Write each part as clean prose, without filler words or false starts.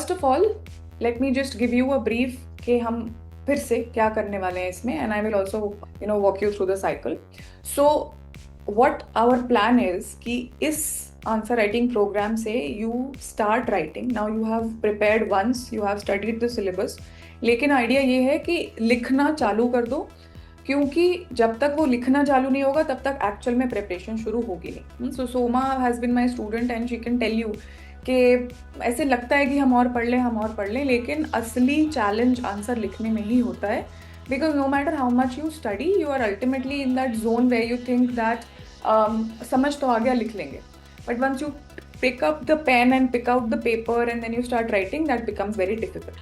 First of all let me just give you a brief कि हम फिर से क्या करने वाले हैं इसमें, and I will also walk you through the cycle. So what our plan is कि इस आंसर राइटिंग प्रोग्राम से you start writing. Now you have prepared once, you have studied the syllabus, लेकिन आइडिया ये है कि लिखना चालू कर दो, क्योंकि जब तक वो लिखना चालू नहीं होगा तब तक एक्चुअल में प्रिपरेशन शुरू होगी नहीं. So Soma has been my student and she can tell you कि ऐसे लगता है कि हम और पढ़ लें, लेकिन असली चैलेंज आंसर लिखने में ही होता है. Because no matter how much you study, you are ultimately in that zone where you think that समझ तो आ गया, लिख लेंगे. But once you pick up the pen and pick out the paper and then you start writing, that becomes very difficult.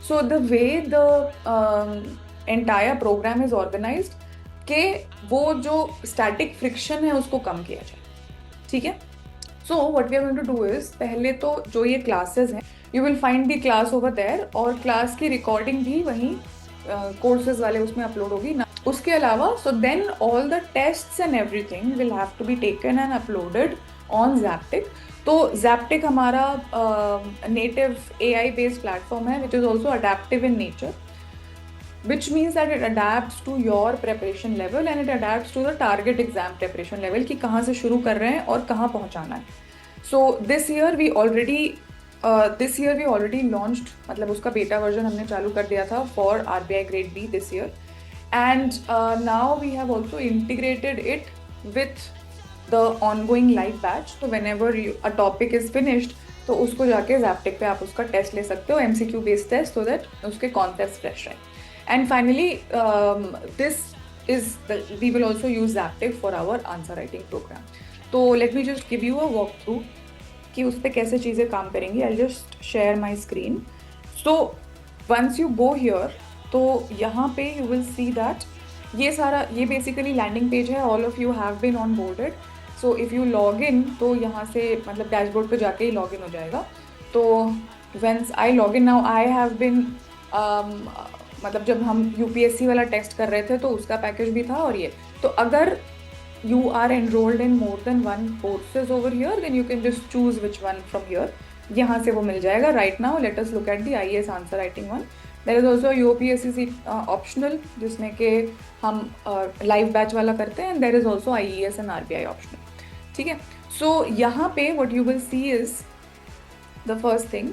So the way the entire program is organized कि वो जो static friction है उसको कम किया जाए. ठीक है. So what we are going to do is, पहले तो जो ये classes हैं, you will find the class over there, और class की recording भी वहीं courses वाले उसमें upload होगी ना. उसके अलावा so then all the tests and everything will have to be taken and uploaded on Zaptic. तो Zaptic हमारा नेटिव AI बेस्ड प्लेटफॉर्म है, which is also adaptive in nature, which means that it adapts to your preparation level and it adapts to the target exam preparation level कि कहाँ से शुरू कर रहे हैं और कहाँ पहुँचाना है. So this year we already launched, मतलब उसका बेटा वर्जन हमने चालू कर दिया था for RBI Grade B this year, and now we have also integrated it with the ongoing live batch. तो whenever a topic is finished, तो उसको जाके Zaptic पे आप उसका टेस्ट ले सकते हो, MCQ based test, so that उसके concepts fresh रहें. And finally, we will also use Zaptic for our answer writing program. तो let me just give you a walkthrough कि उस पर कैसे चीज़ें काम करेंगी. I'll just share my screen. So once you go here, तो यहाँ पे you will see that ये basically landing page है. All of you have been onboarded. So if you log in, तो यहाँ से मतलब डैशबोर्ड पे जाके ही लॉग इन हो जाएगा. तो once I log in now, I have been मतलब जब हम UPSC वाला टेस्ट कर रहे थे तो उसका पैकेज भी था. और ये तो अगर you are enrolled in more than one courses over here, then you can just choose which one from here. यहाँ से वो मिल जाएगा. Right now let us look at the IAS answer writing one. There is also UPSC optional, जिसमें कि हम live batch वाला करते हैं, and there is also IES and RBI optional. ठीक है. सो यहाँ पे what you will see is the first thing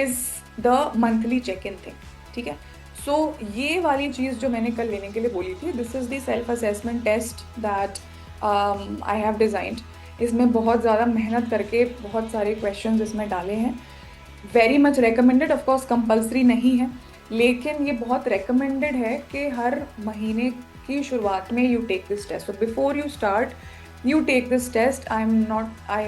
is the monthly check-in thing. ठीक है. सो ये वाली चीज़ जो मैंने कल लेने के लिए बोली थी, this is the self assessment test that I have designed. इसमें बहुत ज़्यादा मेहनत करके बहुत सारे क्वेश्चंस इसमें डाले हैं. Very much recommended, of course compulsory नहीं है, लेकिन ये बहुत रिकमेंडेड है कि हर महीने की शुरुआत में you take this test. So before you start, you take this test. I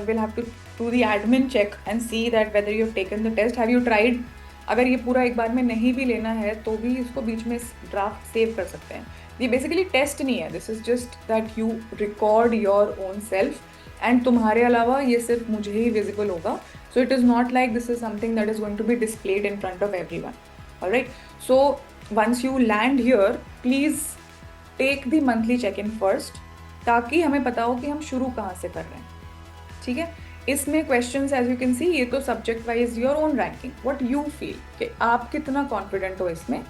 will have to do the admin check and see that whether you have taken the test. Have you tried? अगर ये पूरा एक बार में नहीं भी लेना है तो भी इसको बीच में ड्राफ्ट सेव कर सकते हैं. ये बेसिकली टेस्ट नहीं है, this is just that you record your own self, and तुम्हारे अलावा ये सिर्फ मुझे ही विजिबल होगा. So it is not like this is something that is going to be displayed in front of everyone. Alright. So once you land here, please take the monthly check in first, ताकि हमें पता हो कि हम शुरू कहाँ से कर रहे हैं. ठीक है. इसमें questions as you can see, ये तो subject wise your own ranking, what you feel कि आप कितना कॉन्फिडेंट हो इसमें,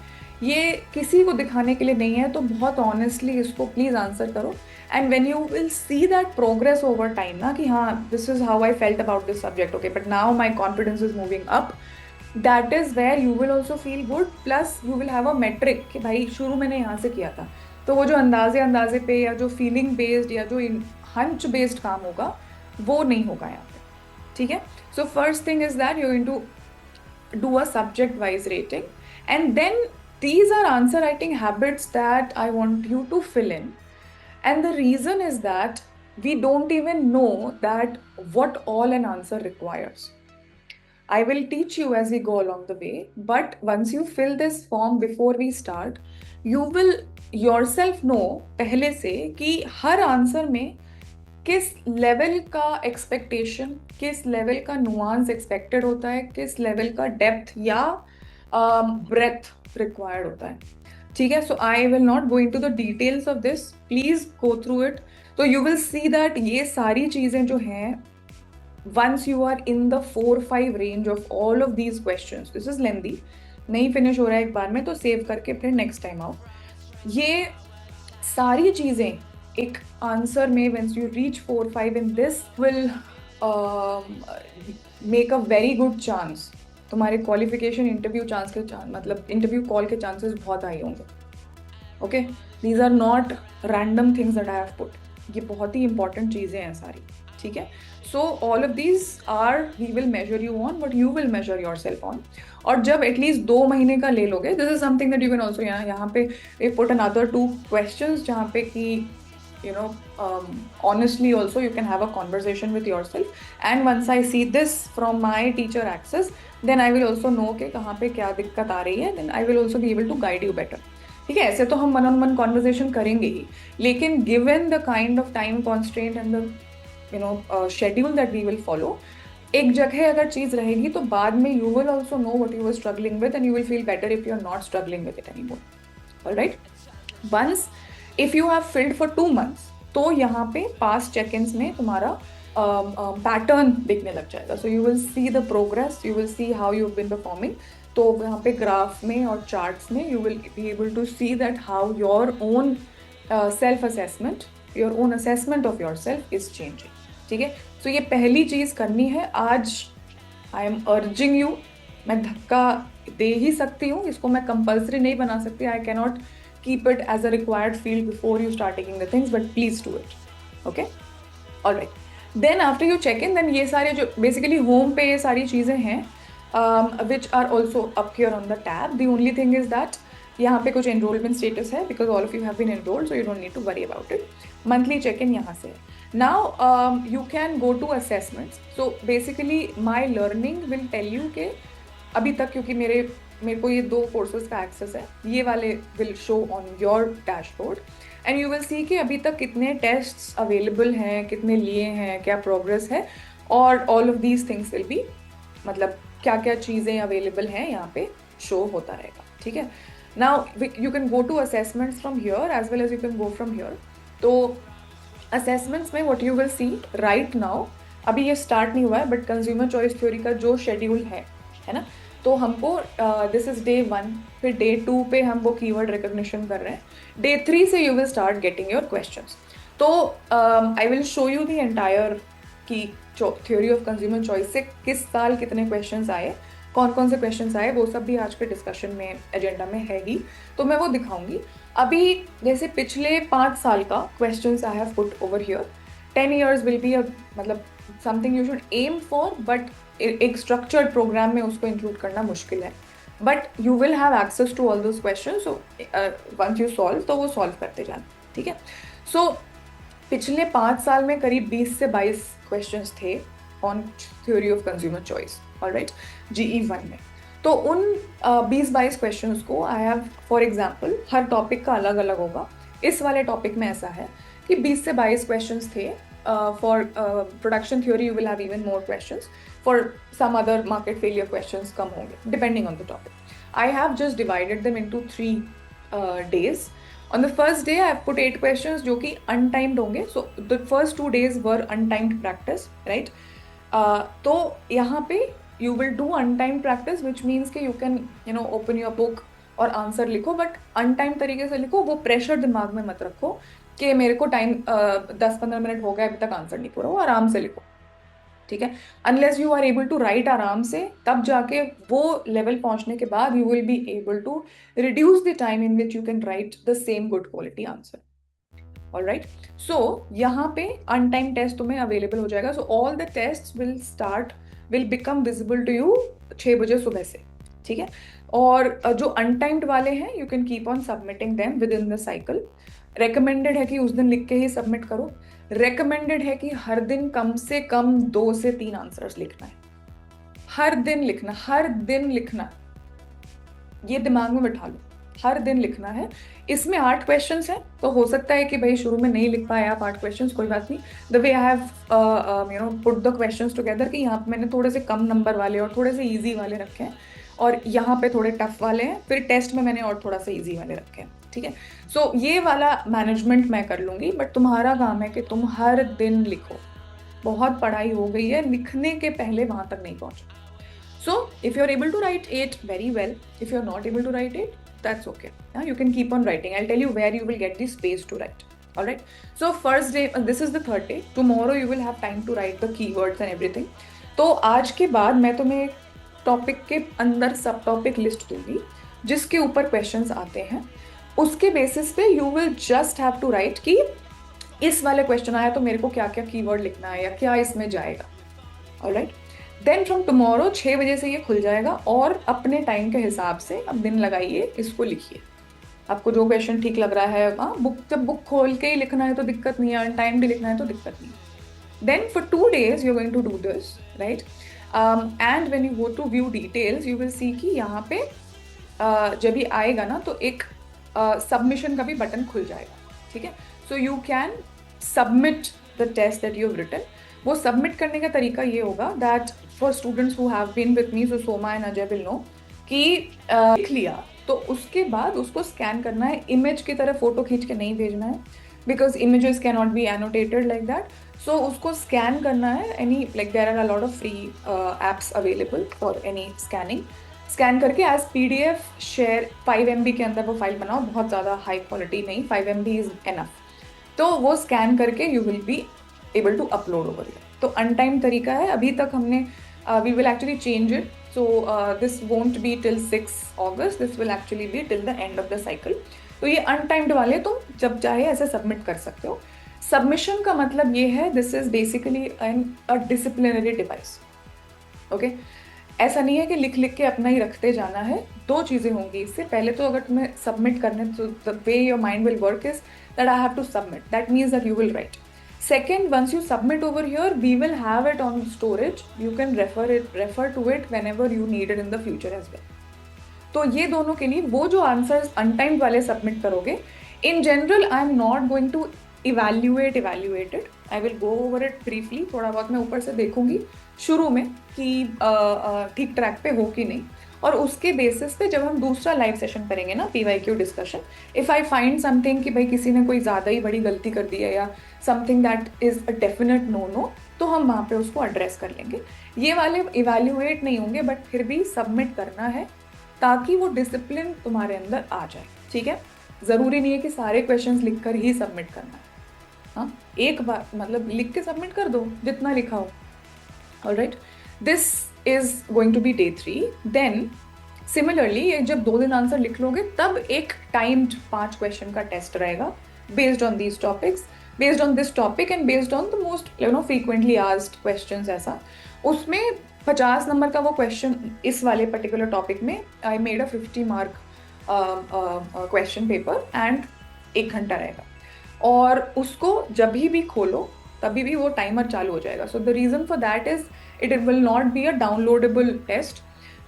ये किसी को दिखाने के लिए नहीं है. तो बहुत ऑनेस्टली इसको प्लीज़ आंसर करो, and when you will see that progress over time ना, कि हाँ this is how I felt about this subject, okay but now my confidence is moving up, that is where you will also feel good. Plus you will have a metric कि भाई शुरू मैंने यहाँ से किया था. तो वो जो अंदाजे पे या जो फीलिंग बेस्ड या जो हंच बेस्ड काम होगा वो नहीं होगा यहाँ पे. ठीक है. So first thing is that you going to do a subject wise rating, and then these are answer writing habits that I want you to fill in. And the reason is that we don't even know that what all an answer requires. I will teach you as we go along the way, but once you fill this form before we start, you will yourself know पहले से कि हर answer में किस level का expectation, किस level का nuance expected होता है, किस लेवल का डेप्थ या ब्रेथ रिक्वायर्ड होता है. ठीक है. So I will not go into the details of this, please go through it. तो यू विल सी दैट ये सारी चीज़ें जो हैं once you are in the 4-5 range of all of these questions, this is lengthy, नहीं finish हो रहा है एक बार में, तो सेव करके फिर नेक्स्ट टाइम आओ. ये सारी चीजें एक आंसर में once you reach 4-5 in this will make a very good chance. तुम्हारे क्वालिफिकेशन इंटरव्यू चांस के मतलब इंटरव्यू कॉल के चांसेस बहुत हाई होंगे. Okay, these are not random things that I have put. ये बहुत ही इंपॉर्टेंट चीज़ें हैं सारी. ठीक है, so all of these are we will measure you on, but you will measure your self on. और जब एटलीस्ट 2 महीने का ले लोगे, this is something that you can also, यहाँ पे वी पुट अनदर 2 क्वेश्चंस जहाँ पे कि you know honestly also you can have a conversation with yourself, and once I see this from my teacher access, then I will also know कि कहाँ पे क्या दिक्कत आ रही है, then I will also be able to guide you better. ठीक है, ऐसे तो हम मन ऑन मन कॉन्वर्जेशन करेंगे ही, लेकिन given the kind of time constraint and the schedule that we will follow, एक जगह अगर चीज रहेगी तो बाद में you will also know what you are struggling with, and you will feel better if you are not struggling with it any more. Alright, once if you have filled for 2 months, तो यहाँ पे past check ins में तुम्हारा pattern दिखने लग जाएगा. So you will see the progress, you will see how you been performing. तो यहाँ पे ग्राफ में और चार्ट्स में you will be able to see that how your own self assessment, your own assessment of your self is changing. ठीक है, सो ये पहली चीज़ करनी है आज. आई एम अर्जिंग यू, मैं धक्का दे ही सकती हूँ, इसको मैं कंपल्सरी नहीं बना सकती. I cannot keep it as a required field before you start taking the things, but please do it. Okay, all right. Then after you check in, then ये सारे जो basically home पे ये सारी चीज़ें हैं which are also up here on the tab. The only thing is that यहाँ पे कुछ enrollment status है because all of you have been enrolled, so you don't need to worry about it. Monthly check-in यहाँ से है. Now you can go to assessments. So basically my learning will tell you कि अभी तक, क्योंकि मेरे को ये 2 कोर्सेज का एक्सेस है, ये वाले will show on your dashboard, and you will see कि अभी तक कितने टेस्ट्स अवेलेबल हैं, कितने लिए हैं, क्या प्रोग्रेस है, और all of these things will be, मतलब क्या क्या चीज़ें अवेलेबल हैं यहाँ पे शो होता रहेगा. ठीक है, now you can go to assessments from here as well as you can go from here. तो असेसमेंट्स में what you will see right now, अभी ये स्टार्ट नहीं हुआ है, बट कंज्यूमर चॉइस थ्योरी का जो शेड्यूल है ना, तो हमको दिस इज डे 1, फिर डे 2 पे हम वो कीवर्ड रिकॉग्निशन कर रहे हैं. डे 3 से you will start getting your questions. तो I will show you the entire की थ्योरी ऑफ कंज्यूमर चॉइस से किस साल कितने क्वेश्चंस आए, कौन कौन से क्वेश्चंस आए, वो सब भी आज के डिस्कशन में एजेंडा में है ही, तो मैं वो दिखाऊंगी. अभी जैसे पिछले 5 साल का questions I have put over here. 10 years will be मतलब something you should aim for, but एक स्ट्रक्चर्ड प्रोग्राम में उसको इंक्लूड करना मुश्किल है. But you will have access to all those question, so once you solve तो वो solve करते जाना. ठीक है, सो पिछले 5 साल में करीब 20 से 22 क्वेश्चंस थे on theory of consumer choice. Alright, GE 1 में. तो उन 20-22 क्वेश्चंस को I have, for example, her topic का अलग अलग होगा. इस वाले टॉपिक में ऐसा है कि 20 से 22 क्वेश्चंस थे. For production theory you will have even more questions. For some other market failure questions कम होंगे depending on the topic. I have just divided them into 3 days. On the first day I have put 8 questions जो कि untimed होंगे. So the first 2 days were untimed practice, right? तो यहाँ पे you will do untimed practice, which means कि you can open your book और answer लिखो, but अनटाइम तरीके से लिखो. वो प्रेशर दिमाग में मत रखो कि मेरे को टाइम 10-15 मिनट हो गए अभी तक आंसर नहीं पूरा, वो आराम से लिखो. ठीक है, unless you are able to write आराम से, तब जाके वो लेवल पहुंचने के बाद you will be able to reduce the time in which you can write the same good quality answer. Alright, so यहाँ पे अनटाइम टेस्ट तुम्हें अवेलेबल हो जाएगा. So all the test will become visible to you 6 बजे सुबह से. ठीक है, और जो अनटाइम्ड वाले हैं you can keep on submitting them with in the cycle. Recommended है कि उस दिन लिख के ही सबमिट करो. रेकमेंडेड है कि हर दिन कम से कम 2 से 3 आंसर्स लिखना है. हर दिन लिखना, ये दिमाग में बिठा लो, हर दिन लिखना है. इसमें 8 क्वेश्चंस हैं, तो हो सकता है कि भाई शुरू में नहीं लिख पाए आप 8 क्वेश्चंस, कोई बात नहीं. The way I have put the questions together कि यहाँ पे मैंने थोड़े से कम नंबर वाले और थोड़े से ईजी वाले रखे हैं, और यहाँ पे थोड़े टफ वाले हैं, फिर टेस्ट में मैंने और थोड़ा सा ईजी वाले रखे हैं. ठीक है, सो ये वाला मैनेजमेंट मैं कर लूँगी, बट तुम्हारा काम है कि तुम हर दिन लिखो. बहुत पढ़ाई हो गई है, लिखने के पहले वहां तक नहीं पहुंचे. So if you're able to write 8, very well. If you're not able to write 8, that's okay. You can keep on writing. I'll tell you where you will get the space to write. All right. So first day, this is the third day. Tomorrow you will have time to write the keywords and everything. तो आज के बाद मैं तुम्हें topic के अंदर सब topic list दूंगी जिसके ऊपर क्वेश्चंस आते हैं. उसके बेसिस पे you will just have to write कि इस वाले क्वेश्चन आया तो मेरे को क्या क्या कीवर्ड लिखना है या क्या इसमें जाएगा. ऑलराइट. देन फ्रॉम टुमारो 6 बजे से ये खुल जाएगा और अपने टाइम के हिसाब से अब दिन लगाइए, इसको लिखिए. आपको जो क्वेश्चन ठीक लग रहा है, बुक जब बुक खोल के ही लिखना है तो दिक्कत नहीं है, टाइम भी लिखना है तो दिक्कत नहीं है. Then for 2 days you are going to do this, right. And when you go to view details you will see कि यहाँ पे जब भी आएगा ना तो एक सबमिशन का भी बटन खुल जाएगा. ठीक है. So you can submit the test that you have written. वो सबमिट करने का तरीका ये होगा that for students who have been with me, so Soma and Ajay will know कि लिख लिया तो उसके बाद उसको स्कैन करना है. इमेज की तरह फोटो खींच के नहीं भेजना है because images can not be annotated like that. So उसको स्कैन करना है. Any like there are a lot of free apps available for any scanning. Scan करके एज PDF शेयर 5 MB के अंदर वो फाइल बनाओ. बहुत ज़्यादा हाई क्वालिटी नहीं, 5 MB इज एनफ. तो वो स्कैन करके you will B able to upload over here. तो अनटाइम तरीका है. अभी तक हमने we will actually change it. So this won't be till 6 August. This will actually be till the end of the cycle. तो ये अनटाइम्ड वाले तुम जब चाहे ऐसे सबमिट कर सकते हो. सबमिशन का मतलब ये है this is basically a disciplinary device. Okay. ऐसा नहीं है कि लिख लिख के अपना ही रखते जाना है. 2 चीज़ें होंगी इससे. पहले तो अगर तुम्हें सबमिट करने तो the way your mind will work is that I have to submit. That means that you will write. Second, once you submit over here, we will have it on storage. You can refer to it whenever you need it in the future as well. तो ये दोनों के लिए वो जो answers अनटाइम्ड वाले submit करोगे, in general I am not going to evaluate it. I will go over it briefly. थोड़ा बहुत मैं ऊपर से देखूंगी शुरू में कि ठीक ट्रैक पे हो कि नहीं. और उसके बेसिस पे जब हम दूसरा लाइव सेशन करेंगे ना PYQ discussion, if I find something कि भाई किसी ने कोई ज़्यादा ही बड़ी गलती कर दी है या something that is a definite no, तो हम वहाँ पे उसको एड्रेस कर लेंगे. ये वाले इवैल्यूएट नहीं होंगे बट फिर भी सबमिट करना है ताकि वो डिसिप्लिन तुम्हारे अंदर आ जाए. ठीक है. ज़रूरी नहीं है कि सारे क्वेश्चंस लिख कर ही सबमिट करना है. हाँ, एक बार मतलब लिख के सबमिट कर दो जितना लिखा हो. Alright. This is going to be day 3. Then similarly जब 2 दिन आंसर लिख लोगे तब एक टाइम्ड 5 क्वेश्चन का टेस्ट रहेगा based on these topics, based on this topic and based on the most frequently asked questions. ऐसा उसमें 50 नंबर का वो क्वेश्चन इस वाले पर्टिकुलर टॉपिक में I made a 50 mark question paper and 1 घंटा रहेगा. और उसको जब भी खोलो तभी भी वो टाइमर चालू हो जाएगा. So the reason for that is it will not be a downloadable test.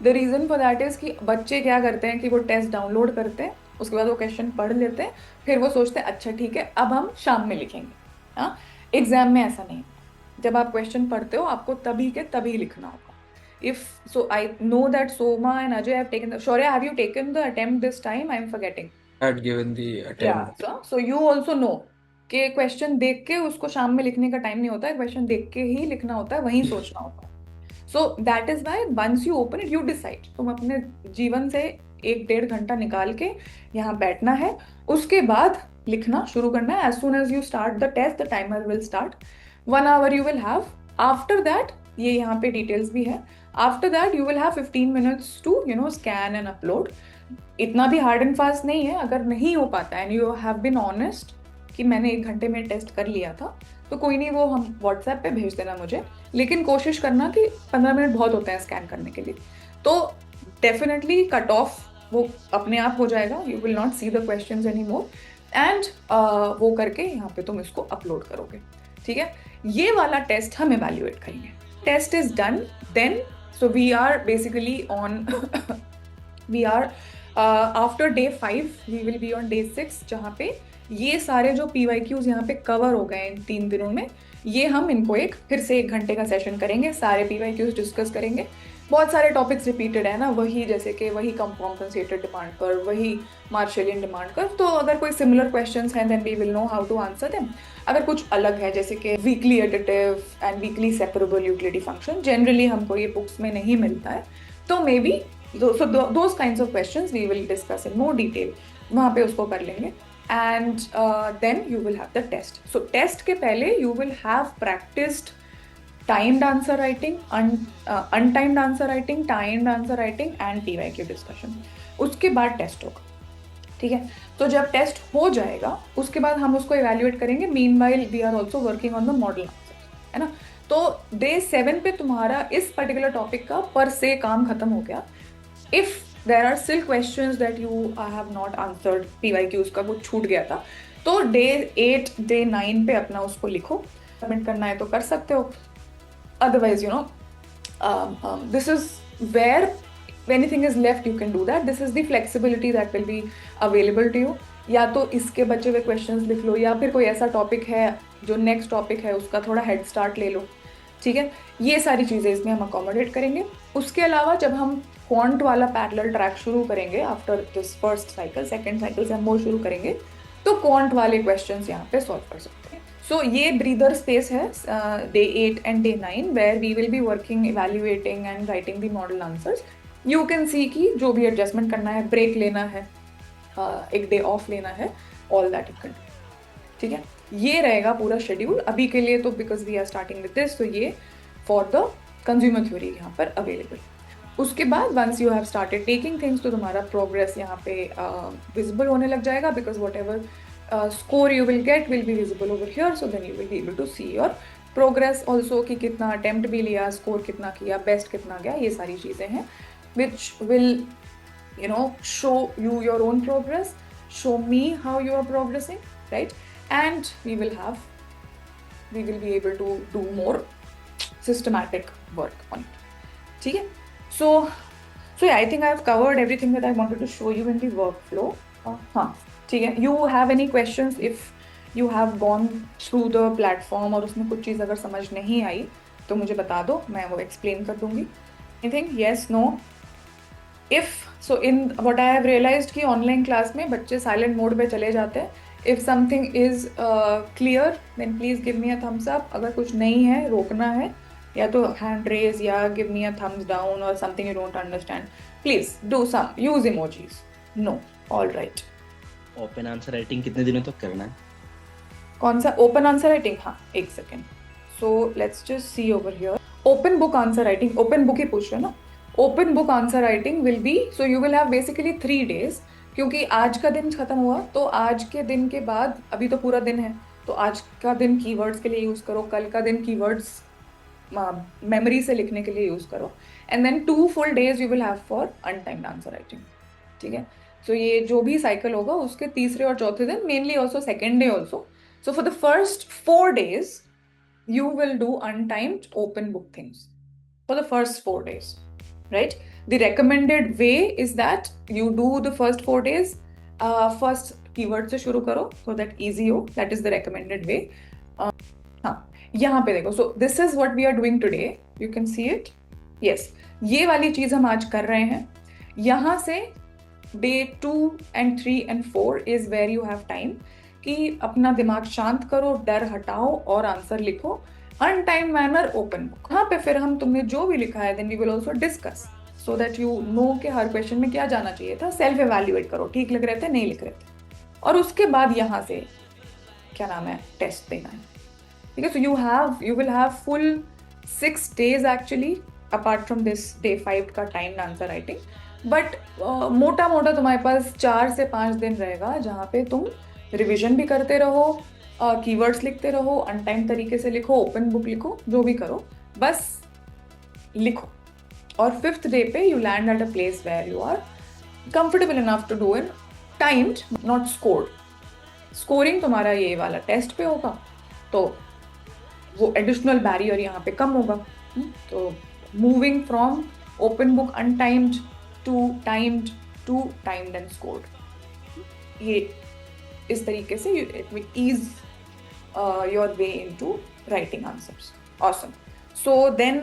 The reason for that is कि बच्चे क्या करते हैं कि वो टेस्ट डाउनलोड करते हैं, उसके बाद वो क्वेश्चन पढ़ लेते हैं, फिर वो सोचते हैं अच्छा ठीक है अब हम शाम में लिखेंगे. हाँ, एग्जाम में ऐसा नहीं. जब आप क्वेश्चन पढ़ते हो आपको तभी के तभी लिखना होगा. If so, I know that Soma and Ajay have taken the. Shaurya, have you taken the attempt this time? I am forgetting. I had given the attempt. Yeah. So you also know कि question देख के उसको शाम में लिखने का time नहीं होता है. क्वेश्चन देख के ही लिखना होता है, वहीं सोचना होता है. So that is why once you open it you decide. तुम अपने जीवन से 1-1.5 घंटा निकाल के यहाँ बैठना है, उसके बाद लिखना शुरू करना है. As soon as you start the test the timer will start. 1 hour you will have. After that ये यहाँ पे डिटेल्स भी है. After that you will have 15 minutes to scan and upload. इतना भी हार्ड एंड फास्ट नहीं है. अगर नहीं हो पाता and you have been honest कि मैंने 1 घंटे में टेस्ट कर लिया था तो कोई नहीं, वो हम व्हाट्सएप पे भेज देना मुझे. लेकिन कोशिश करना कि 15 मिनट बहुत होते हैं स्कैन करने के लिए. तो डेफिनेटली कट ऑफ वो अपने आप हो जाएगा. You will not see the questions any more and वो करके यहाँ पे तुम इसको अपलोड करोगे. ठीक है. ये वाला टेस्ट हम एवेल्युएट करेंगे. Test is done then. So we are basically on we are after day 5 we will be on day 6 जहाँ पे ये सारे जो PYQs यहाँ पे कवर हो गए इन 3 दिनों में, ये हम इनको फिर से 1 घंटे का सेशन करेंगे. सारे PYQs डिस्कस करेंगे. बहुत सारे टॉपिक्स रिपीटेड है ना, वही जैसे कि वही कॉम्पनसेटेड डिमांड पर, वही मार्शलियन डिमांड कर, तो अगर कोई सिमिलर क्वेश्चंस हैं then we will know how to answer them. अगर कुछ अलग है जैसे कि weakly additive and weakly separable utility function, generally हमको ये बुक्स में नहीं मिलता है, तो maybe those kinds of questions we will discuss in more detail, वहाँ पे उसको कर लेंगे। And then you will have the test. So test के पहले you will have practised timed answer writing, untimed answer writing, timed answer writing and PYQ discussion। उसके बाद test होगा, ठीक है। तो जब टेस्ट हो जाएगा उसके बाद हम उसको इवेल्युएट करेंगे। Meanwhile we are also working on the model answer, है ना। तो डे 7 पे तुम्हारा इस पर्टिकुलर टॉपिक का पर से काम खत्म हो गया। If there are still questions that you I have not answered, PYQs का कुछ छूट गया था, तो डे 8 डे 9 पे अपना उसको लिखो। सबमिट करना है तो कर सकते हो, otherwise this is where anything is left you can do that, this is the flexibility that will be available to you। या तो इसके बचे हुए क्वेश्चंस लिख लो, या फिर कोई ऐसा टॉपिक है जो नेक्स्ट टॉपिक है उसका थोड़ा हेड स्टार्ट ले लो, ठीक है। ये सारी चीज़ें इसमें हम अकोमोडेट करेंगे। उसके अलावा जब हम क्वांट वाला पैरेलल ट्रैक शुरू करेंगे after this first cycle, second cycle से हम वो शुरू करेंगे, तो क्वांट वाले क्वेश्चंस यहाँ पे सॉल्व कर सकते हैं। सो ये ब्रीदर स्पेस है day 8 and day 9 where we will be working, evaluating and writing the model answers. You can see कि जो भी एडजस्टमेंट करना है, ब्रेक लेना है, एक डे ऑफ लेना है, ऑल दैट यू कैन, ठीक है। ये रहेगा पूरा शेड्यूल अभी के लिए, तो because we are starting with this, तो ये फॉर द कंज्यूमर थ्योरी यहाँ पर अवेलेबल। उसके बाद once you have started taking things, तो तुम्हारा प्रोग्रेस यहाँ पे विजिबल होने लग जाएगा, because whatever score you will get will be visible over here, so then you will be able to see your progress also, कि कितना attempt भी लिया, score कितना किया, best कितना गया, ये सारी चीज़ें हैं which will show you your own progress, show me how you are progressing, right? And we will be able to do more systematic work on it, ठीक है। So yeah, I think I have covered everything that I wanted to show you in the workflow। हाँ, ठीक है। You have any questions if you have gone through the platform और उसमें कुछ चीज़ अगर समझ नहीं आई तो मुझे बता दो, मैं वो एक्सप्लेन कर दूंगी। Anything, yes, no? If so in what I have realised कि ऑनलाइन क्लास में बच्चे साइलेंट मोड पे चले जाते हैं। If something is clear then please give me a thumbs up. अगर कुछ नहीं है, रोकना है, या तो हैंड रेज या give me a thumbs down, और something you don't understand, please do some, use emojis. No, all right. Open answer writing कितने दिनों तक करना है? कौन सा ओपन आंसर राइटिंग? हाँ, एक second. So let's just see over here. Open book answer writing, open book ही पूछ रहे ना। Open book answer writing will be, so you will have basically 3 days, क्योंकि आज का दिन खत्म हुआ, तो आज के दिन के बाद अभी तो पूरा दिन है, तो आज का दिन कीवर्ड्स के लिए यूज करो, कल का दिन कीवर्ड्स मेमोरी से लिखने के लिए यूज करो, and then 2 full days you will have for untimed answer writing, ठीक है। सो ये जो भी साइकिल होगा उसके तीसरे और चौथे दिन, mainly also second day also, so for the first 4 days you will do untimed open book things for the first 4 days, right? The recommended way is that you do the first 4 days first keyword से शुरू करो so that easy हो, that is the recommended way। हाँ, यहाँ पे देखो, so this is what we are doing today, you can see it, yes, ये वाली चीज हम आज कर रहे हैं। यहाँ से day 2 and 3 and 4 is where you have time कि अपना दिमाग शांत करो, डर हटाओ और आंसर लिखो अनटाइम मैनर ओपन बुक। यहाँ पे फिर हम तुमने जो भी लिखा है then we will also discuss so that you know कि हर क्वेश्चन में क्या जाना चाहिए था। सेल्फ एवेल्युएट करो, ठीक लिख रहे थे, नहीं लिख रहे थे, और उसके बाद यहाँ से क्या नाम है, टेस्ट देना है, ठीक है। So you will have full 6 days actually apart from this day 5 का टाइम्ड आंसर राइटिंग, बट मोटा मोटा तुम्हारे पास 4 से 5 दिन रहेगा जहाँ पे तुम रिविजन भी करते रहो, कीवर्ड्स लिखते रहो, अनटाइम तरीके से लिखो, ओपन बुक लिखो, जो भी करो, बस लिखो। और 5th डे पे you land at a place where you are comfortable enough to do in timed, not scored. Scoring तुम्हारा ये वाला टेस्ट पे होगा, तो वो एडिशनल बैरियर यहाँ पे कम होगा। तो moving from open book untimed to timed to timed and scored, ये इस तरीके से it will ease your way into writing answers. Awesome. So then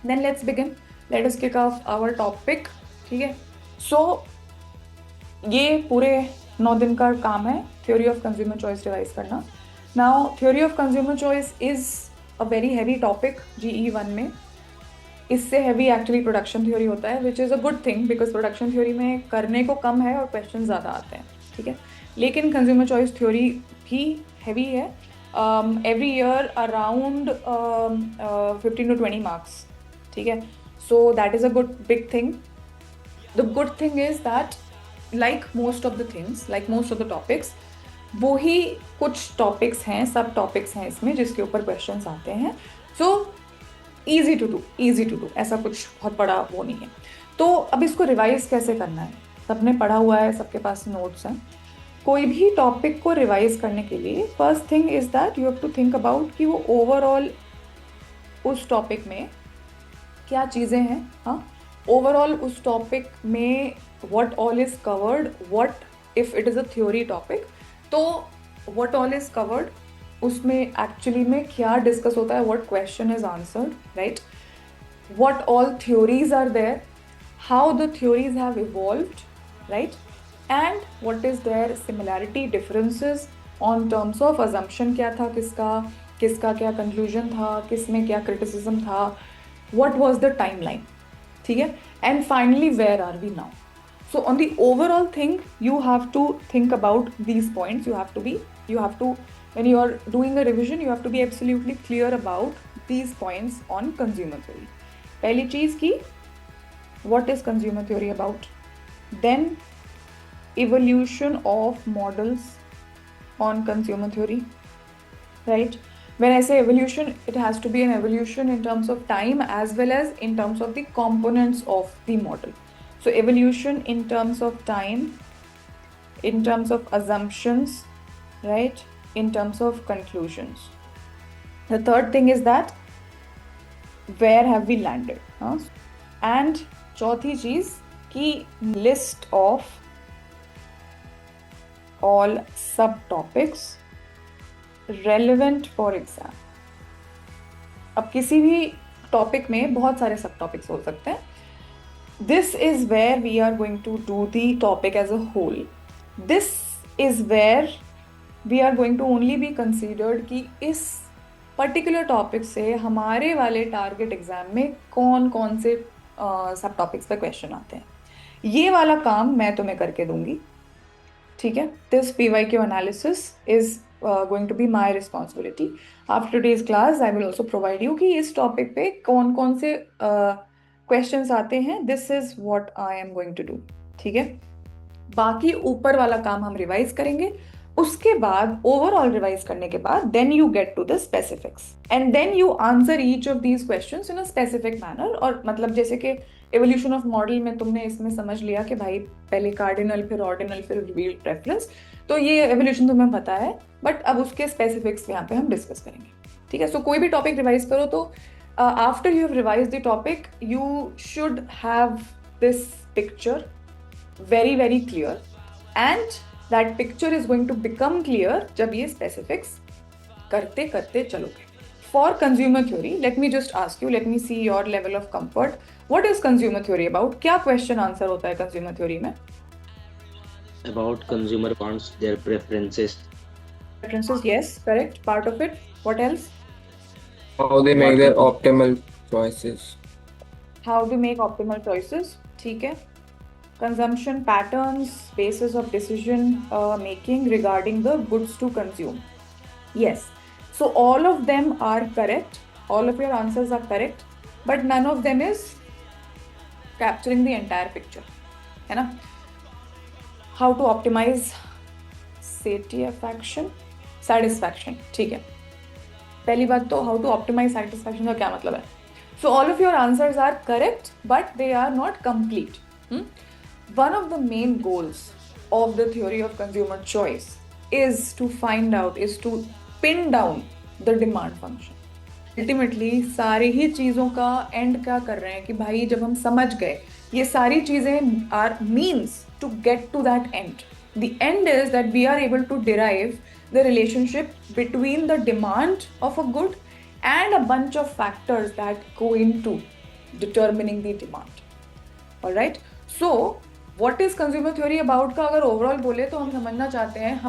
let's begin. Let us kick off our topic. ठीक है, सो ये पूरे 9 दिन का काम है theory of consumer choice revise करना. Now theory of consumer choice is a very heavy topic GE1 में. इससे हैवी एक्चुअली प्रोडक्शन थ्योरी होता है, which is a good thing because production theory में करने को कम है और क्वेश्चन ज़्यादा आते हैं. ठीक है, लेकिन कंज्यूमर चॉइस थ्योरी भी हैवी है. Every year around 15 to 20 marks. ठीक है, so that is a good big thing. The good thing is that like most of the things, like most of the topics, वो ही कुछ topics हैं, सब topics हैं इसमें जिसके ऊपर क्वेश्चंस आते हैं. सो easy to do, ऐसा कुछ बहुत बड़ा वो नहीं है. तो अब इसको रिवाइज कैसे करना है? सबने पढ़ा हुआ है, सबके पास नोट्स हैं. कोई भी टॉपिक को रिवाइज करने के लिए first thing is that you have to think about कि वो ओवरऑल उस टॉपिक में क्या चीज़ें हैं. हाँ, ओवरऑल उस टॉपिक में what all is covered, what if it is a theory topic, तो what all is covered, उसमें actually में क्या discuss होता है, what question is answered, right? What all theories are there, how the theories have evolved, right? And what is their similarity, differences on terms of assumption क्या था किसका क्या conclusion था, किसमें क्या criticism था, what was the timeline. ठीक है, and finally where are we now. So on the overall thing, you have to think about these points. You have to, when you are doing a revision, you have to be absolutely clear about these points on consumer theory. पहली चीज़ की, what is consumer theory about? Then evolution of models on consumer theory, right? When I say evolution, it has to be an evolution in terms of time as well as in terms of the components of the model. So evolution in terms of time, in terms of assumptions, right? In terms of conclusions. The third thing is that where have we landed? Huh? And चौथी चीज की list of all subtopics relevant for exam. अब किसी भी topic में बहुत सारे सब टॉपिक्स हो सकते हैं. This is where we are going to do the topic as a whole. This is where we are going to only be considered कि इस particular topic से हमारे वाले target exam में कौन कौन से सब टॉपिक्स पे क्वेश्चन आते हैं. ये वाला काम मैं तुम्हें करके दूंगी. ठीक है, this PYQ analysis is going to be my responsibility. After today's class, I will also provide you कि इस टॉपिक पे कौन कौन से क्वेश्चंस आते हैं. This is what I am going to do. ठीक है, बाकी ऊपर वाला काम हम रिवाइज करेंगे. उसके बाद ओवरऑल रिवाइज करने के बाद then you get to the specifics and then you answer each of these questions in a specific manner. और मतलब जैसे कि एवोल्यूशन ऑफ मॉडल में तुमने इसमें समझ लिया कि भाई पहले कार्डिनल फिर ऑर्डिनल फिर रिवील्ड प्रेफरेंस, तो ये एवोल्यूशन तुम्हें पता है, बट अब उसके स्पेसिफिक्स यहाँ पे हम डिस्कस करेंगे. ठीक है, सो कोई भी टॉपिक रिवाइज करो तो after you have revised the topic, you should have this picture very very clear, and that picture is going to become clear जब ये specifics करते करते चलोगे. For consumer theory, let me just ask you, let me see your level of comfort. What is consumer theory about? क्या question answer होता है consumer theory में? About consumer wants their preferences. Preferences, yes, correct. Part of it. What else? How they make their optimal choices. How to make optimal choices. ठीक है. Consumption patterns, basis of decision making regarding the goods to consume. Yes. So all of them are correct. All of your answers are correct, but none of them is capturing the entire picture. है ना? How to optimize satisfaction. ठीक है. पहली बात तो how to optimise satisfaction का क्या मतलब है. So all of your answers are correct but they are not complete. One of the main goals of the theory of consumer choice is to find out, is to pin down the demand function. Ultimately सारी ही चीज़ों का and क्या कर रहे हैं कि भाई जब हम समझ गए ये सारी चीज़ें are means to get to that end. The end is that we are able to derive the relationship between the demand of a good and a bunch of factors that go into determining the demand. All right. So what is consumer theory about का अगर overall बोले तो हम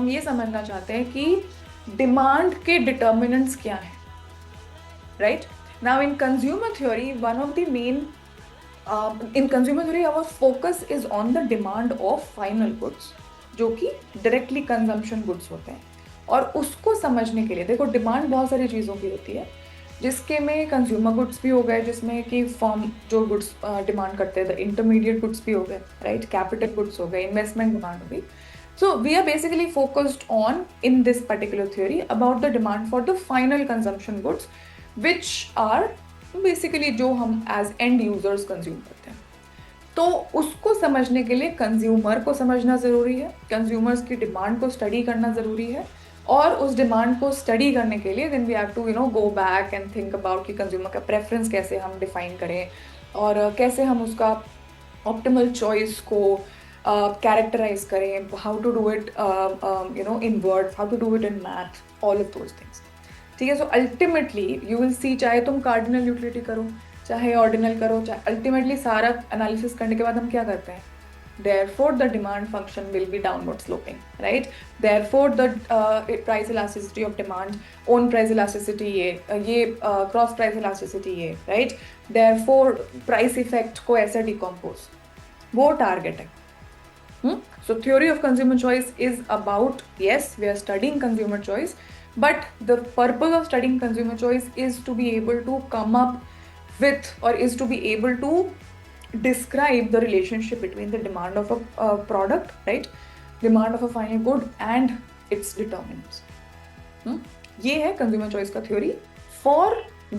ये समझना चाहते हैं कि demand के determinants क्या हैं, right? Now in consumer theory, one of the main in consumer theory our focus is on the demand of final goods, जो कि directly consumption goods होते हैं. और उसको समझने के लिए देखो डिमांड बहुत सारी चीज़ों की होती है, जिसके में कंज्यूमर गुड्स भी हो गए, जिसमें कि फर्म जो गुड्स डिमांड करते हैं, इंटरमीडिएट गुड्स भी हो गए, राइट, कैपिटल गुड्स हो गए, इन्वेस्टमेंट डिमांड हो गई. So we are basically focused on in this particular theory about the demand for the final consumption goods which are basically जो हम एज एंड यूजर्स कंज्यूम करते हैं. तो उसको समझने के लिए कंज्यूमर को समझना ज़रूरी है, कंज्यूमर्स की डिमांड को स्टडी करना ज़रूरी है, और उस डिमांड को स्टडी करने के लिए then we have to go back and think about कि कंज्यूमर का प्रेफरेंस कैसे हम डिफाइन करें और कैसे हम उसका ऑप्टिमल चॉइस को कैरेक्टराइज करें, how to do it in words, how to do it in math, all of those things. ठीक है. So ultimately you will see, चाहे तुम कार्डिनल यूटिलिटी करो चाहे ऑर्डिनल करो, चाहे अल्टीमेटली सारा एनालिसिस करने के बाद हम क्या करते हैं, therefore the demand function will be downward sloping, right? Therefore the price elasticity of demand, own price elasticity ये cross price elasticity ये, right? Therefore price effect को ऐसे decompose, वो target है. So theory of consumer choice is about, yes, we are studying consumer choice, but the purpose of studying consumer choice is to be able to come up with, or is to be able to describe the relationship between the demand of a product, right, demand of a final good and its determinants. ये है consumer choice का theory for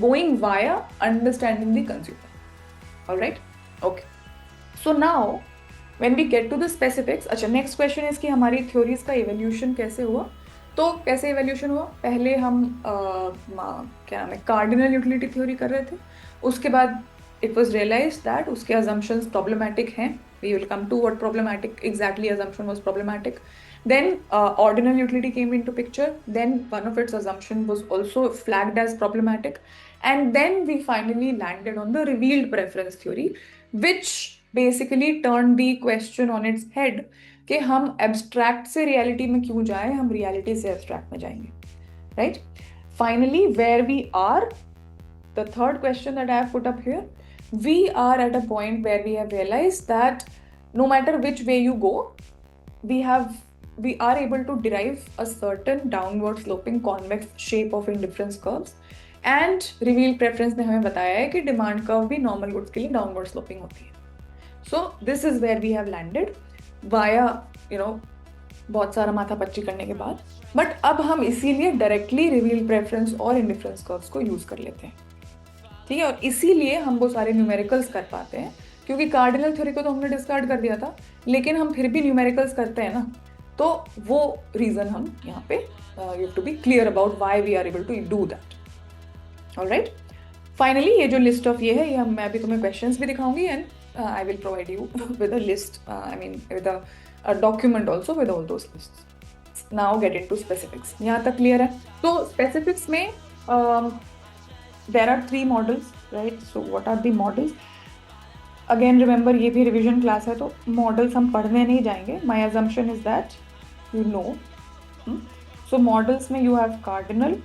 going via understanding the consumer. All right, okay. So now when we get to the specifics, अच्छा next question is कि हमारी theories का evolution कैसे हुआ. तो कैसे evolution हुआ, पहले हम क्या नाम है cardinal utility theory कर रहे थे, उसके बाद it was realized that उसके assumptions problematic हैं. We will come to what problematic exactly assumption was problematic. Then ordinal utility came into picture. Then one of its assumption was also flagged as problematic. And then we finally landed on the revealed preference theory, which basically turned the question on its head कि हम abstract से reality में क्यों जाएं, हम reality से abstract में जाएंगे, right? Finally, where we are, the third question that I have put up here, we are at a point where we have realized that no matter which way you go, we are able to derive a certain downward sloping convex shape of indifference curves, and revealed preference ने हमें बताया है कि demand curve भी normal goods के लिए downward sloping होती है. So this is where we have landed via बहुत सारा माथा पच्ची करने के बाद. बट अब हम इसीलिए डायरेक्टली रिवील्ड प्रेफरेंस और इंडिफरेंस कर्व्स को यूज कर लेते हैं. ठीक है, और इसीलिए हम वो सारे न्यूमेरिकल्स कर पाते हैं, क्योंकि कार्डिनल थ्योरी को तो हमने डिस्कार्ड कर दिया था, लेकिन हम फिर भी न्यूमेरिकल्स करते हैं ना, तो वो रीजन हम यहाँ पे you have to be clear about why we are able to do that. Alright, finally ये जो लिस्ट ऑफ ये है, ये मैं अभी तुम्हें क्वेश्चंस भी दिखाऊंगी, and I will provide you with a list, I mean with a document also with all those lists. Now get into specifics. यहाँ तक क्लियर है? तो स्पेसिफिक्स में there are 3 models, right? So what are the models? Again remember, ये भी revision class है, तो models हम पढ़ने नहीं जाएंगे. My assumption is that you know. So models में you have cardinal,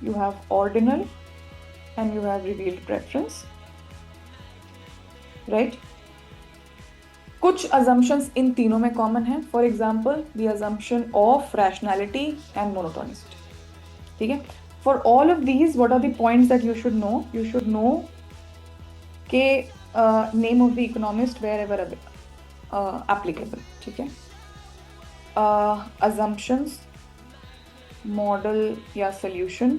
you have ordinal, and you have revealed preference, right? कुछ assumptions इन तीनों में common हैं. For example, the assumption of rationality and monotonicity. ठीक है? For all of these, what are the points that you should know? You should know के name of the economist wherever applicable. ठीक है? Assumptions, model या solution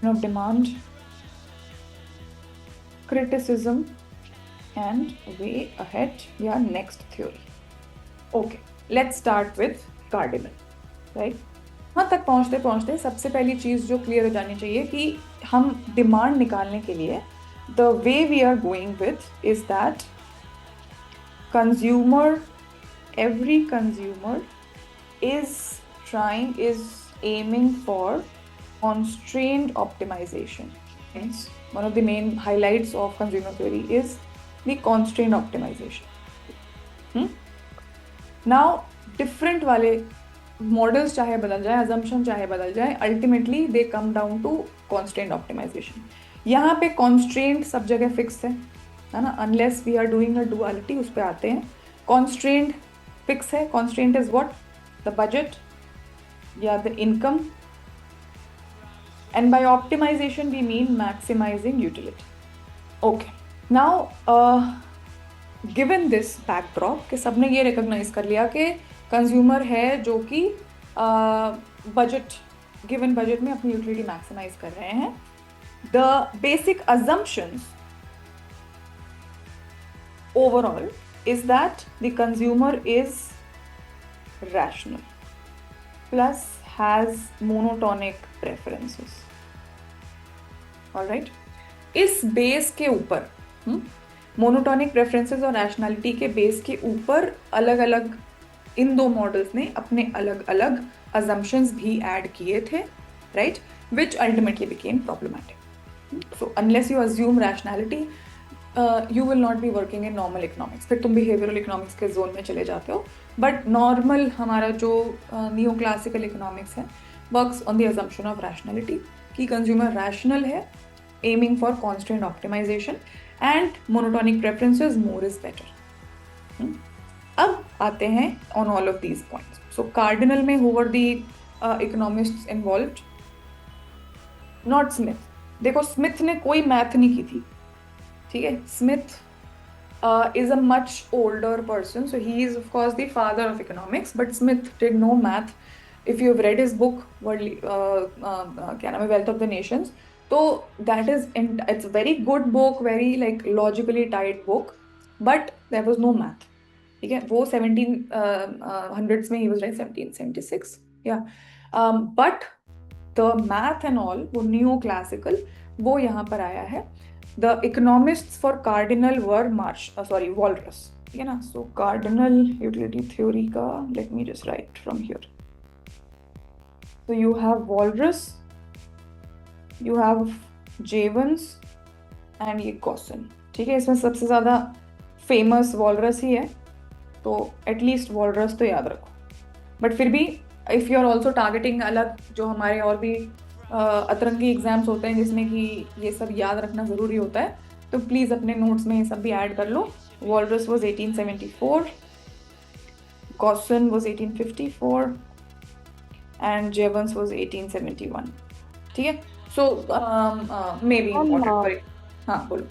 of demand, criticism, and way ahead या next theory. Okay, let's start with cardinal, right? वहाँ तक पहुँचते पहुँचते सबसे पहली चीज़ जो क्लियर हो जानी चाहिए कि हम डिमांड निकालने के लिए the way we are going with is that consumer, every consumer is aiming for constrained optimization. one of the main highlights of consumer theory is the constraint optimization. Now different वाले models चाहे बदल जाए, assumption चाहे बदल जाए, ultimately they come down to constraint optimization. यहाँ पे constraint सब जगह fixed है ना, unless we are doing a duality, उस पे आते हैं. Constraint fixed है. Constraint is what? The budget या the income. And by optimization we mean maximizing utility. Okay. Now given this backdrop कि सबने ये recognize कर लिया कि consumer है जो कि budget, given budget में अपनी utility maximize कर रहे हैं. The basic assumptions overall is that the consumer is rational plus has monotonic preferences. Alright? इस बेस के ऊपर मोनोटोनिक प्रेफरेंसेस और रैशनैलिटी के बेस के ऊपर अलग अलग इन दो मॉडल्स ने अपने अलग अलग assumptions भी ऐड किए थे, right, which ultimately became problematic. So unless you assume rationality, you will not be working in normal economics. फिर तुम behavioral economics के जोन में चले जाते हो. But normal हमारा जो neoclassical economics है works on the assumption of rationality कि consumer rational है, aiming for constraint optimization and monotonic preferences, more is better. अब आते हैं on all of these points. So cardinal में who were the economists involved? Not Smith. देखो Smith ने कोई math नहीं की थी, ठीक है. Smith is a much older person, so he is of course the father of economics, but Smith did no math. If you have read his book क्या नाम है, Wealth of the Nations, तो that is it's a very good book, very like logically tied book, but there was no math, ठीक है. वो 1700s में he was right, 1776, yeah. But the math and all वो neoclassical वो यहाँ पर आया है. The economists for cardinal were Walras, ठीक है ना. So cardinal utility theory का let me just write from here. So you have Walras, you have Jevons and ये Gosson, ठीक है. इसमें सबसे ज़्यादा famous Walras ही है, तो at least Walras तो याद रखो. But फिर भी if you are also targeting अलग जो हमारे और भी अतरंगी एग्जाम्स होते हैं जिसमें कि ये सब याद रखना ज़रूरी होता है, तो प्लीज़ अपने नोट्स में ये सब भी ऐड कर लो. Walras was 1874, Gosson was 1854 and Jevons was 1871, ठीक है. So maybe important for it. हाँ बोलो.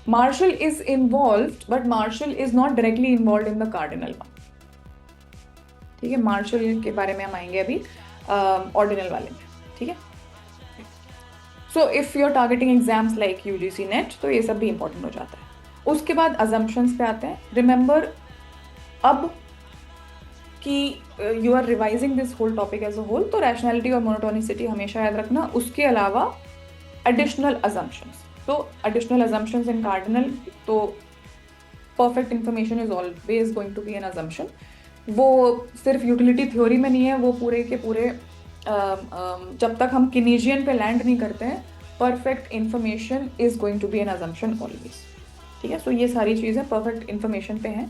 Marshall is involved, but Marshall is not directly involved in the cardinal one, ठीक है. मार्शल के बारे में हम आएंगे अभी ऑर्डिनल वाले में, ठीक है. So if you are targeting exams like UGC NET, तो ये सब भी इंपॉर्टेंट हो जाता है. उसके बाद अजम्पशंस पे आते हैं. रिमेंबर अब कि you are revising this whole topic as a whole, तो रैशनैलिटी और मोनोटोनिसिटी हमेशा याद रखना. उसके अलावा एडिशनल अजम्पशंस, तो एडिशनल अजम्पशंस इन कार्डिनल, तो perfect information is always going to be an assumption. वो सिर्फ यूटिलिटी थ्योरी में नहीं है, वो पूरे के पूरे जब तक हम किनीजियन पे लैंड नहीं करते हैं, perfect information is going to be an assumption always, ठीक है. सो ये सारी चीज़ें परफेक्ट इंफॉर्मेशन पे हैं.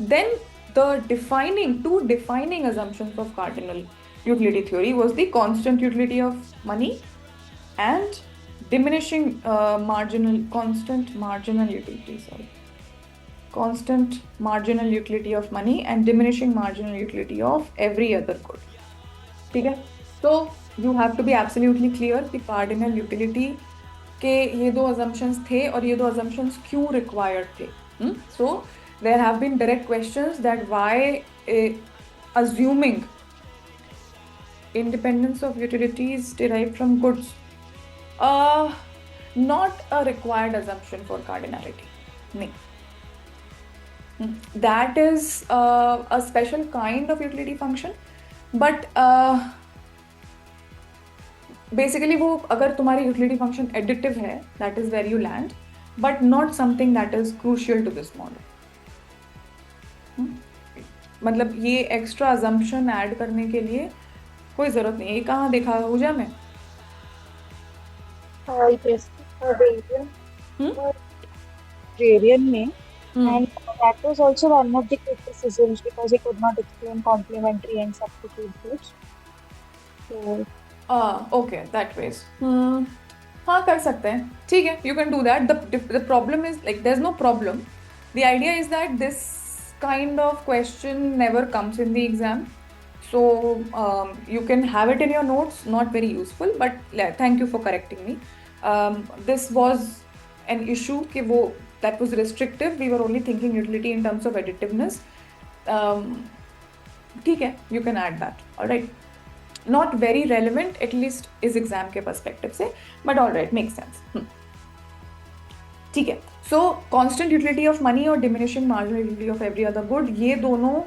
Then the two defining assumptions of cardinal utility theory was the constant utility of money and constant marginal utility of money and diminishing marginal utility of every other good, ठीक है. तो you have to be absolutely clear कि cardinal utility के ये दो assumptions थे और ये दो assumptions क्यों required थे. So there have been direct questions that why assuming independence of utilities derived from goods, not a required assumption for cardinality. नहीं. That is a special kind of utility function, but basically वो अगर तुम्हारी utility function additive है, that is where you land, but not something that is crucial to this model. मतलब ये extra assumption add करने के लिए कोई जरूरत नहीं है, ये कहाँ देखा हुआ में? Yes, Bavarian, हम्म Bavarian में, हम्म and that was also one of the criticisms because he could not explain complementary and substitute groups. So, okay that ways हाँ कर सकते हैं, ठीक है, you can do that. The problem is like there is no problem. The idea is that this kind of question never comes in the exam, so you can have it in your notes, not very useful, but yeah, thank you for correcting me. This was an issue कि वो that was restrictive, we were only thinking utility in terms of additiveness. ठीक है, you can add that, all right. Not very relevant, at least इस exam के perspective से, but all right, makes sense. ठीक है. So constant utility of money और diminishing marginal utility of every other good, ये दोनों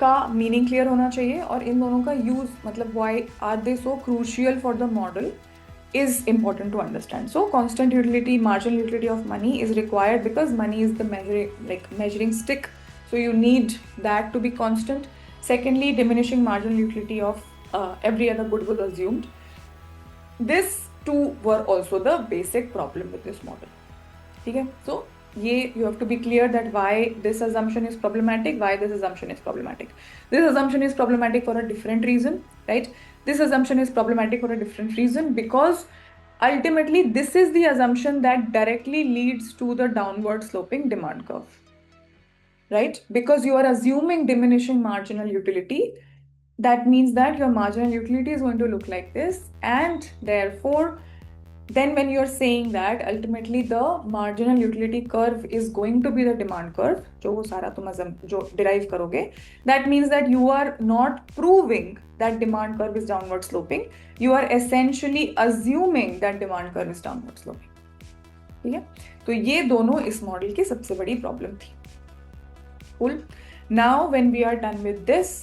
का मीनिंग क्लियर होना चाहिए, और इन दोनों का यूज मतलब why are they so crucial for the model is important to understand. So constant utility, marginal utility of money is required because money is the measuring stick. So you need that to be constant. Secondly, diminishing marginal utility of every other good was assumed. This two were also the basic problem with this model. Okay, so you have to be clear that why this assumption is problematic, why this assumption is problematic. This assumption is problematic for a different reason, right? This assumption is problematic for a different reason because ultimately this is the assumption that directly leads to the downward sloping demand curve, right? Because you are assuming diminishing marginal utility, that means that your marginal utility is going to look like this, and therefore then when you're saying that ultimately the marginal utility curve is going to be the demand curve, जो वो सारा तुम जो derive करोगे, that means that you are not proving that demand curve is downward sloping, you are essentially assuming that demand curve is downward sloping. ठीक है, तो ये दोनों इस मॉडल की सबसे बड़ी प्रॉब्लम थी. Cool. Now when we are done with this,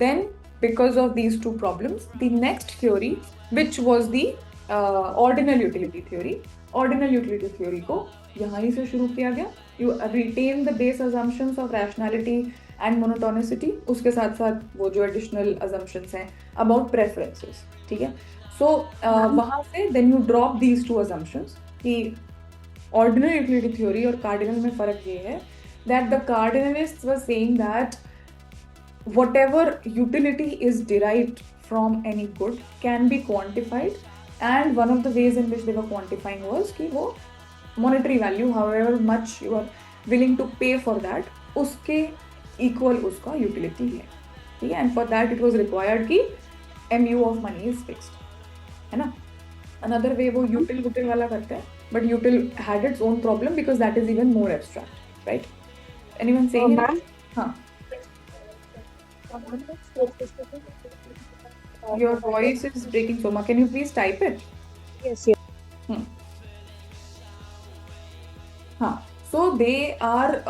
then because of these two problems, the next theory, which was the ordinal utility theory, ordinal utility theory को यहाँ से शुरू किया गया. You retain the base assumptions of rationality and monotonicity, उसके साथ साथ वो जो एडिशनल अजम्पशंस हैं अबाउट प्रेफरेंसेस, ठीक है. सो वहाँ से then you drop these two assumptions कि ऑर्डिनल यूटिलिटी थ्योरी और कार्डिनल में फर्क ये है that the cardinalists were saying that whatever utility is derived from any good can be quantified, and one of the ways in which they were quantifying was कि वो monetary value, however much you are willing to pay for that, उसके equal उसका utility है, ठीक है. and for that it was required कि mu of money is fixed, है ना. another way वो util वाला करते हैं, but util had its own problem because that is even more abstract, right? anyone saying ma'am? हाँ. Your voice is breaking so much. Can you please type it? Yes. Huh. So they are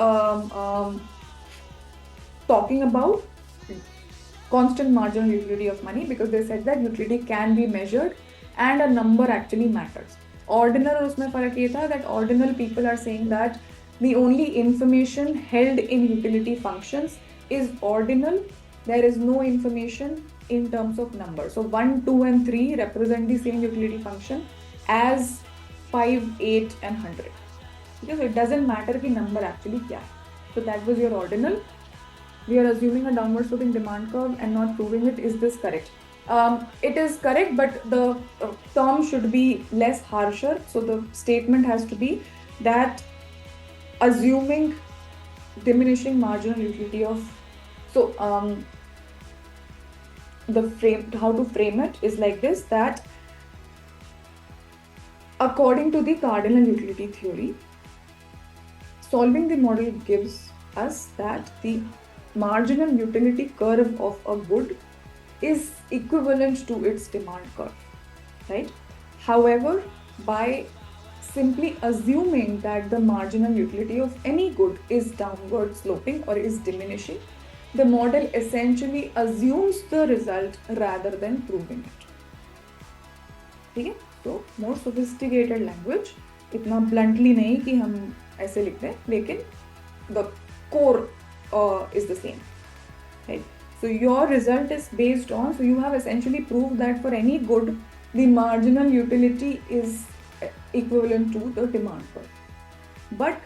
talking about constant marginal utility of money because they said that utility can be measured and a number actually matters. Ordinal और उसमें फर्क ये था that ordinal people are saying that the only information held in utility functions is ordinal. There is no information in terms of number. So 1, 2 and 3 represent the same utility function as 5, 8 and 100. Because it doesn't matter कि number actually क्या है. So that was your ordinal. We are assuming a downward sloping demand curve and not proving it. Is this correct? It is correct, but the term should be less harsher. So the statement has to be that assuming diminishing marginal utility of, so the frame, how to frame it is like this, that according to the cardinal utility theory, solving the model gives us that the marginal utility curve of a good is equivalent to its demand curve, right? However, by simply assuming that the marginal utility of any good is downward sloping or is diminishing, the model essentially assumes the result rather than proving it. ठीक है, so more sophisticated language, इतना bluntly नहीं कि हम ऐसे लिखते हैं, लेकिन the core is the same, right? So your result is based on, so you have essentially proved that for any good, the marginal utility is equivalent to the demand curve. But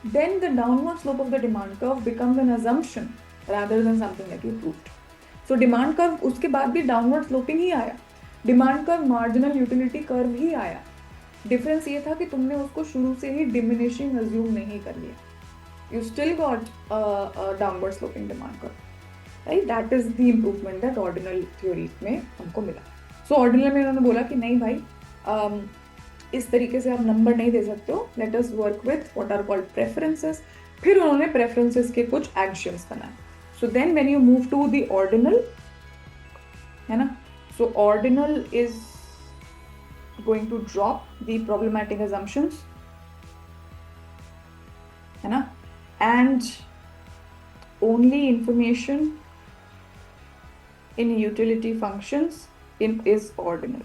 then the downward slope of the demand curve becomes an assumption rather than something that you proved. So demand curve उसके बाद भी downward sloping ही आया, demand curve marginal utility curve ही आया. Difference ये था कि तुमने उसको शुरू से ही diminishing assume नहीं कर लिया. You still got a downward sloping demand curve. Right? That is the improvement that ordinal theory में हमको मिला. So ordinal में उन्होंने बोला कि नहीं भाई, इस तरीके से आप नंबर नहीं दे सकते हो. Let us work with what are called preferences. फिर उन्होंने preferences के कुछ axioms बनाए. So then when you move to the ordinal, है ना? So ordinal is going to drop the problematic assumptions, है ना? And only information in utility functions is ordinal,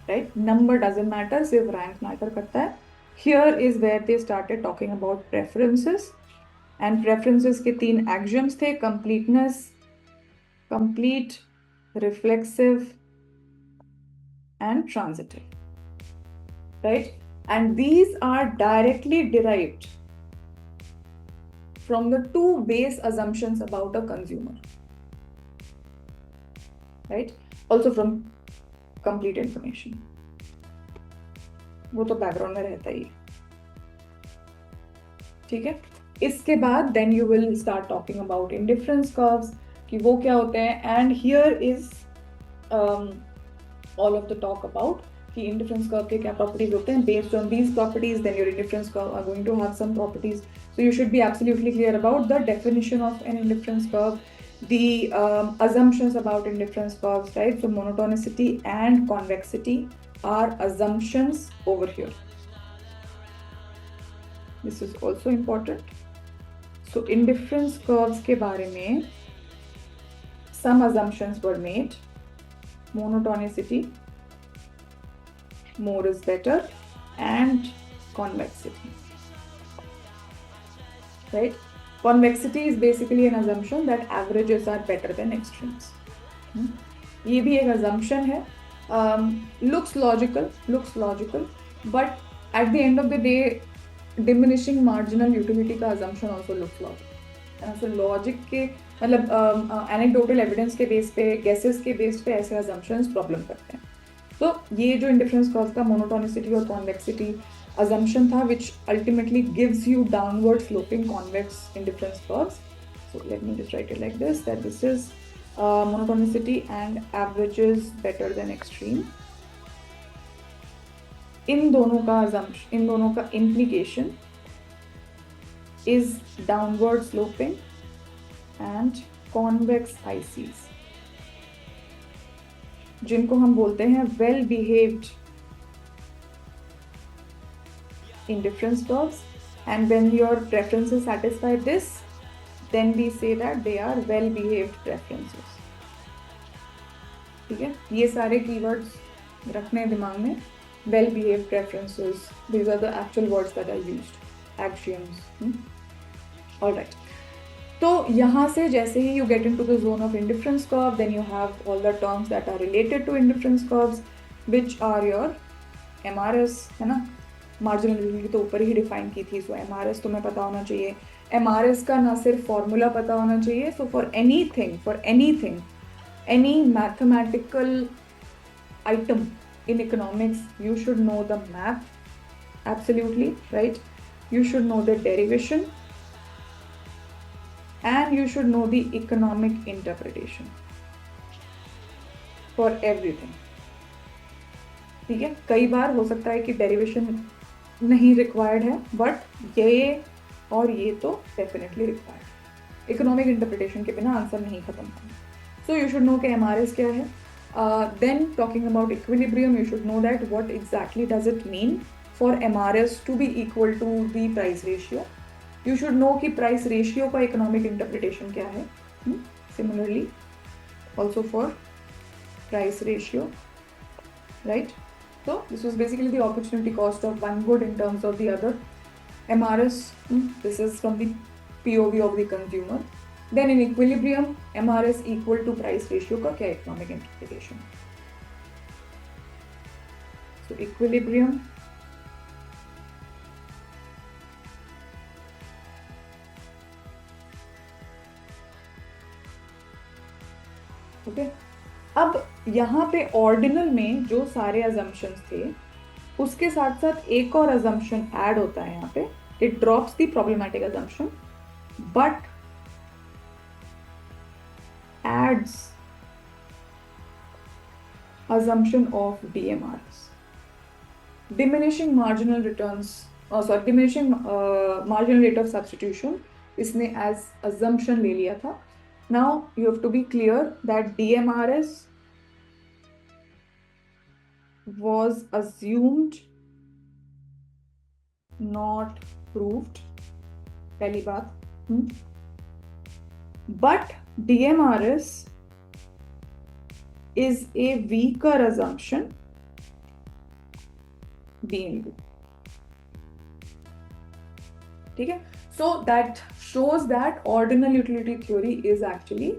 right? Number doesn't matter, सिर्फ rank matter करता है. Here is where they started talking about preferences, and preferences के तीन axioms थे: completeness, complete, reflexive, and transitive, right? And these are directly derived from the two base assumptions about a consumer, right? Also from complete information. वो तो background में रहता ही है, ठीक है? इसके बाद then you will start talking about indifference curves कि वो क्या होते हैं, and here is all of the talk about कि indifference curve के क्या properties होते हैं. Based on these properties, then your indifference curve are going to have some properties. So you should be absolutely clear about the definition of an indifference curve, the assumptions about indifference curves, right? So monotonicity and convexity are assumptions over here. This is also important. So indifference curves के बारे में some assumptions were made. Monotonicity, more is better, and convexity, right? Convexity is basically an assumption that averages are better than extremes. ये भी एक assumption है. Looks logical, but at the end of the day, diminishing marginal utility का assumption also looks logical. So logic के मतलब anecdotal evidence के base पे, guesses के base पे ऐसे assumptions problem करते हैं. तो ये जो indifference curve का monotonicity और convexity assumption था, which ultimately gives you downward sloping convex indifference curves. So let me just write it like this, that this is monotonicity and averages better than extreme. इन दोनों का assumption, इन दोनों का implication is downward sloping and convex ICs, जिनको हम बोलते हैं well behaved indifference curves, and when your preferences satisfy this, then we say that they are well behaved preferences. ठीक है, ये सारे keywords रखने दिमाग में. Well behaved preferences, these are the actual words that are used, axioms. All right. तो यहाँ से जैसे ही you get into the zone of indifference curve, then you have all the terms that are related to indifference curves, which are your MRS, है ना? Marginal utility तो ऊपर ही define की थी, so MRS तुम्हें पता होना चाहिए. MRS का ना सिर्फ formula पता होना चाहिए. So for anything, any mathematical item in economics, you should know the math, absolutely, right? You should know the derivation, and you should know the economic interpretation for everything. ठीक है, कई बार हो सकता है कि derivation नहीं required है, but ये और ये तो definitely required. Economic interpretation के बिना आंसर नहीं खत्म होगा. So you should know कि MRS क्या है. Then talking about equilibrium, you should know that what exactly does it mean for MRS to be equal to the price ratio. You should know कि price ratio का economic interpretation क्या है. Similarly, also for price ratio, right? So this was basically the opportunity cost of one good in terms of the other. MRS, this is from the POV of the consumer. Then in equilibrium MRS equal to price ratio का क्या economic interpretation है? सो equilibrium okay अब यहाँ पे ordinal में जो सारे assumptions थे उसके साथ साथ एक और अजम्पशन ऐड होता है यहाँ पे, it drops the problematic assumption but adds assumption of DMRs, diminishing marginal returns, diminishing marginal rate of substitution इसने as assumption ले लिया था. Now you have to be clear that DMRS was assumed, not proved. पहली बात. But DMRS is a weaker assumption BNB. ठीक है? So that shows that ordinal utility theory is actually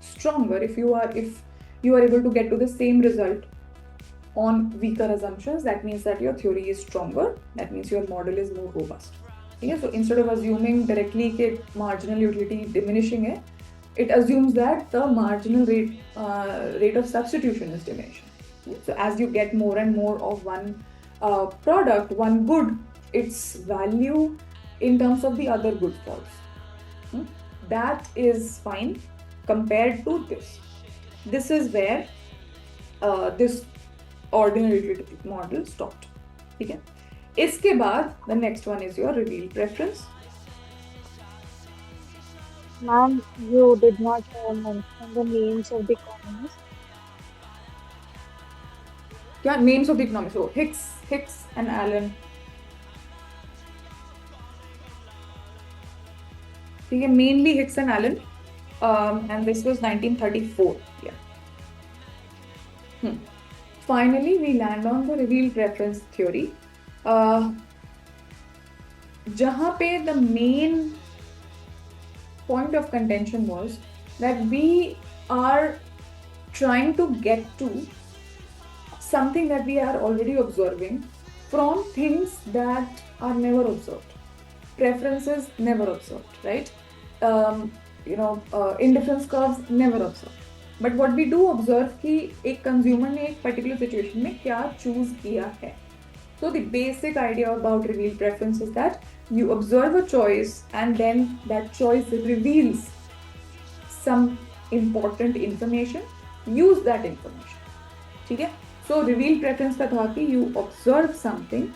stronger if you are able to get to the same result on weaker assumptions. That means that your theory is stronger. That means your model is more robust. ठीक है? So instead of assuming directly कि marginal utility diminishing है, it assumes that the marginal rate of substitution is diminishing. So as you get more and more of one product, one good, its value in terms of the other good falls. That is fine compared to this. This is where this ordinal utility model stopped. ठीक है? इसके बाद the next one is your revealed preference. Ma'am, you did not mention the names of the economists. क्या names of the economists? So Hicks and Allen. ठीक है, mainly Hicks and Allen, and this was 1934. Yeah. Finally, we land on the revealed preference theory. जहाँ पे the main point of contention was that we are trying to get to something that we are already observing from things that are never observed, preferences never observed, right? Indifference curves never observed. But what we do observe कि एक consumer ने एक particular situation में क्या choose किया है. So the basic idea about revealed preference is that you observe a choice and then that choice reveals some important information. Use that information. ठीक है? So revealed preference का था कि you observe something,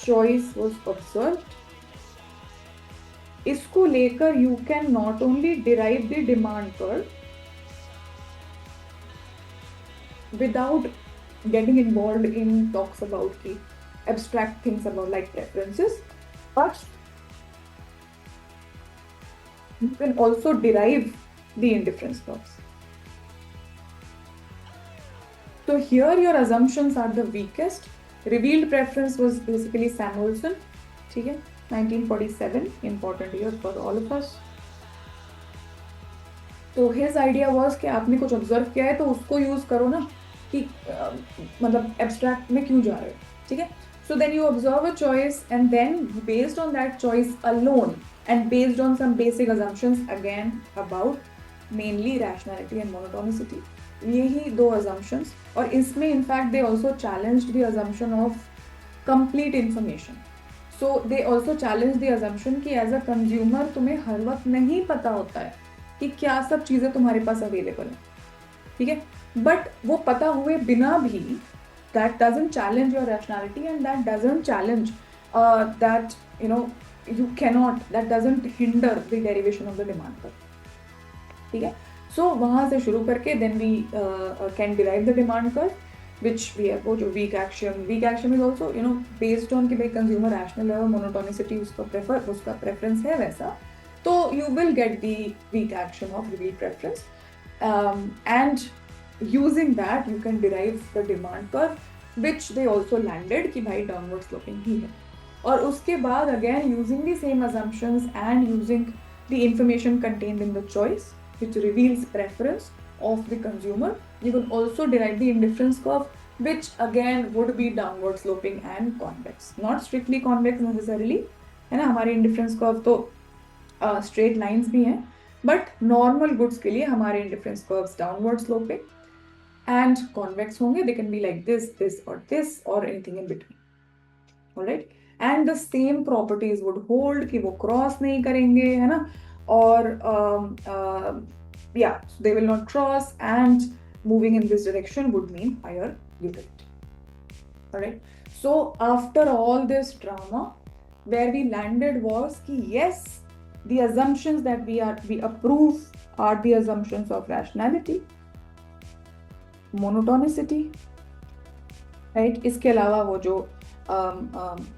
choice was observed. इसको लेकर you can not only derive the demand curve without getting involved in talks about the abstract things about like preferences, but you can also derive the indifference curves. So here your assumptions are the weakest. Revealed preference was basically Samuelson, ठीक है, 1947, important year for all of us. तो his idea was कि आपने कुछ observe किया है तो उसको use करो ना, कि मतलब abstract में क्यों जा रहे हो, ठीक है? So then you observe a choice and then based on that choice alone and based on some basic assumptions again about mainly rationality and monotonicity, यही दो assumptions, और इसमें in fact they also challenged the assumption of complete information. So they also challenged the assumption कि as a consumer तुम्हें हर वक्त नहीं पता होता है कि क्या सब चीज़ें तुम्हारे पास अवेलेबल हैं, ठीक है? बट वो पता हुए बिना भी that doesn't challenge your rationality and that doesn't challenge that you cannot, that doesn't hinder the derivation of the demand curve, ठीक है? So वहाँ से शुरू करके then we can derive the demand curve, which we have वो जो weak axiom is also based on कि भाई consumer rational है और monotonicity उसका preference है वैसा, तो you will get the weak axiom of revealed preference, and using that you can derive the demand curve, which they also landed कि भाई downward sloping ही है, और उसके बाद again using the same assumptions and using the information contained in the choice which reveals preference of the consumer, you can also derive the indifference curve, which again would be downward sloping and convex, not strictly convex necessarily, है ना. हमारे indifference curve तो straight lines भी हैं, but normal goods के लिए हमारे indifference curves downward sloping and convex होंगे. They can be like this, this or anything in between. Alright, and the same properties would hold कि वो cross नहीं करेंगे, है ना, और yeah, so they will not cross, and moving in this direction would mean higher utility. Alright, so after all this drama, where we landed was कि yes, the assumptions that we approve are the assumptions of rationality, monotonicity, right. इसके अलावा वो जो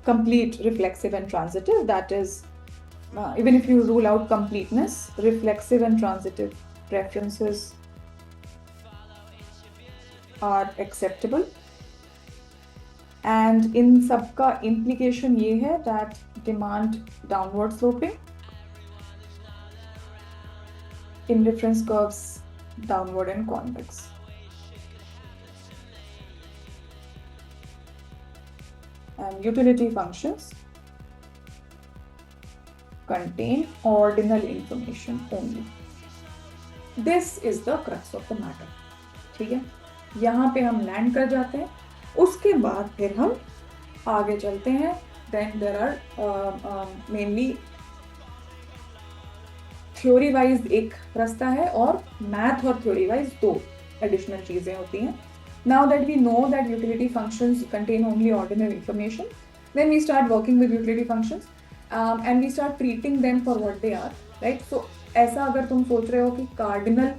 complete, reflexive and transitive, that is even if you rule out completeness, reflexive and transitive preferences are acceptable, and in सबका implication ये है that demand downward sloping, indifference curves downward and convex. And utility functions contain ordinal information only. This is the crux of the matter. ठीक है, यहाँ पे हम land कर जाते हैं. उसके बाद फिर हम आगे चलते हैं. Then there are mainly theory wise एक रास्ता है और मैथ और थ्योरी वाइज दो एडिशनल चीजें होती हैं. Now that we know that utility functions contain only ordinal information, then we start working with utility functions and we start treating them for what they are, right? So ऐसा अगर तुम सोच रहे हो कि cardinal,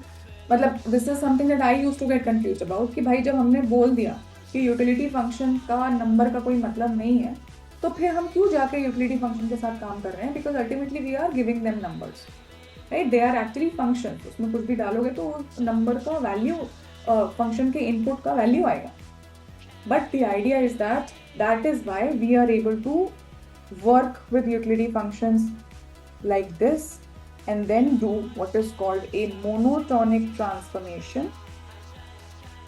मतलब this is something that I used to get confused about कि भाई जब हमने बोल दिया कि utility function का नंबर का कोई मतलब नहीं है, तो फिर हम क्यों जाके utility function के साथ काम कर रहे हैं? Because ultimately we are giving them numbers, right? They are actually functions. उसमें कुछ भी डालोगे तो नंबर का वैल्यू फंक्शन के इनपुट का वैल्यू आएगा. But the idea is that is why we are able to work with utility functions like this and then do what is called a monotonic transformation,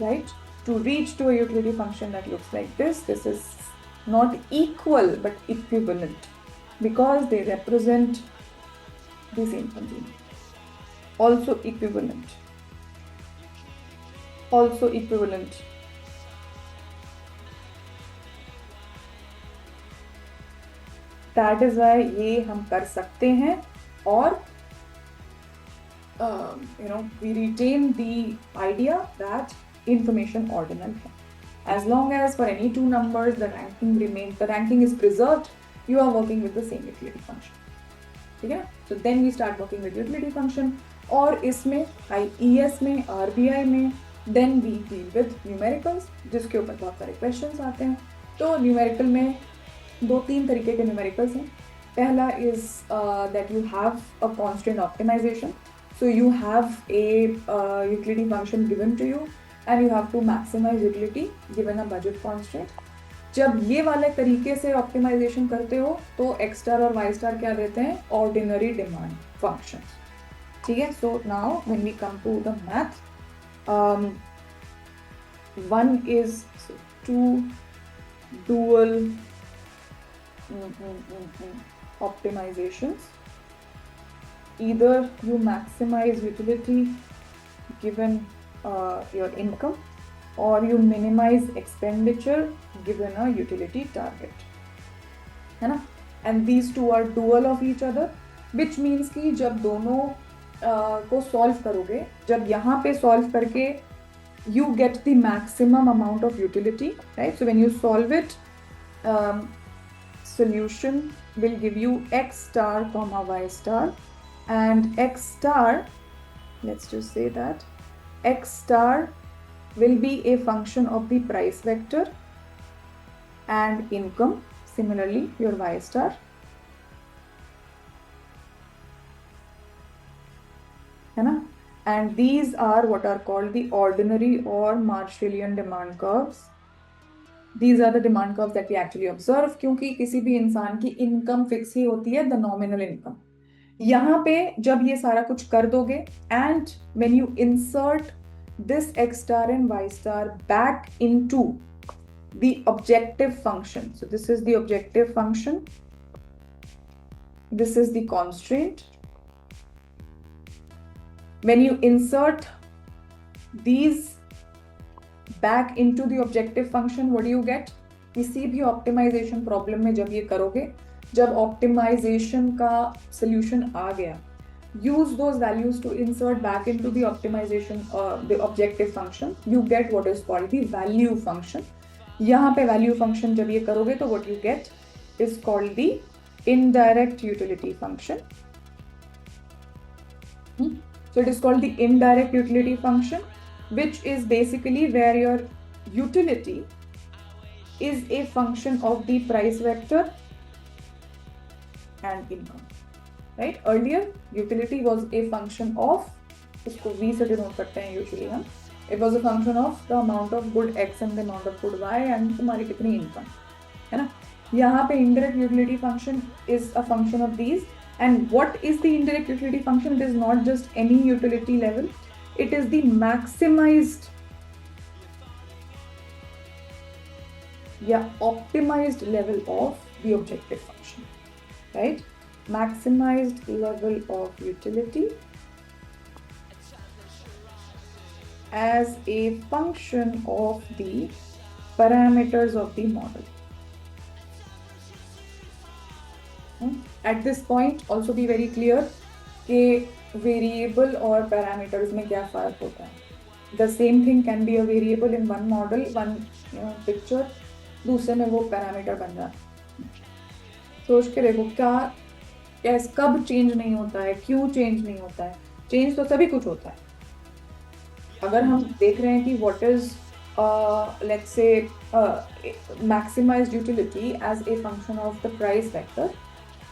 right, to reach to a utility function that looks like this. This is not equal but equivalent because they represent the same consumer. Also equivalent. That is why ये हम कर सकते हैं और we retain the idea that information ordinal है. As long as for any two numbers the ranking is preserved, you are working with the same utility function. ठीक है. So then we start working with utility function. और इसमें IES में, RBI में then we deal with numericals, जिसके ऊपर बहुत सारे questions आते हैं. तो numerical में दो तीन तरीके के numericals हैं. पहला is that you have a constraint optimization. So you have a utility function given to you and you have to maximize utility given a budget constraint. जब ये वाले तरीके से optimization करते हो तो X star और Y star क्या देते हैं? Ordinary demand functions. ठीक है. So now when we come to the math, one is two dual optimizations. Either you maximize utility given your income or you minimize expenditure given a utility target, है ना. And these two are dual of each other, which means कि जब दोनों को solve करोगे, जब यहाँ पे solve करके you get the maximum amount of utility, right? So when you solve it, solution will give you X star comma Y star. And X star, let's just say that X star will be a function of the price vector and income. Similarly, your Y star. है ना? And these are what are called the ordinary or Marshallian demand curves. These are the demand curves that we actually observe, क्योंकि किसी भी इंसान की income fix ही होती है, the nominal income. यहाँ पे जब ये सारा कुछ कर दोगे, and when you insert this x star and y star back into the objective function. So this is the objective function. This is the constraint. When you insert these back into the objective function, what do you get? किसी भी optimization problem में जब ये करोगे, जब optimization का solution आ गया, use those values to insert back into the optimization, the objective function. You get what is called the value function. यहाँ पे value function जब ये करोगे तो what you get is called the indirect utility function. So it is called the indirect utility function, which is basically where your utility is a function of the price vector and income. Right? Earlier, utility was a function of, इसको V से denote करते हैं usually हम. It was a function of the amount of good X and the amount of good Y and तुम्हारी कितनी income, है ना? यहाँ पे indirect utility function is a function of these. And what is the indirect utility function? It is not just any utility level. It is the maximized, optimized level of the objective function, right? Maximized level of utility as a function of the parameters of the model. At this point, also be very clear कि variable और parameters में क्या फ़र्क होता है. The same thing can be a variable in one model, one picture, दूसरे में वो parameter बन जाता है. सोच के देखो कब change नहीं होता है, क्यों change नहीं होता है. Change तो सभी कुछ होता है. अगर हम देख रहे हैं कि what is let's say maximized utility as a function of the price vector,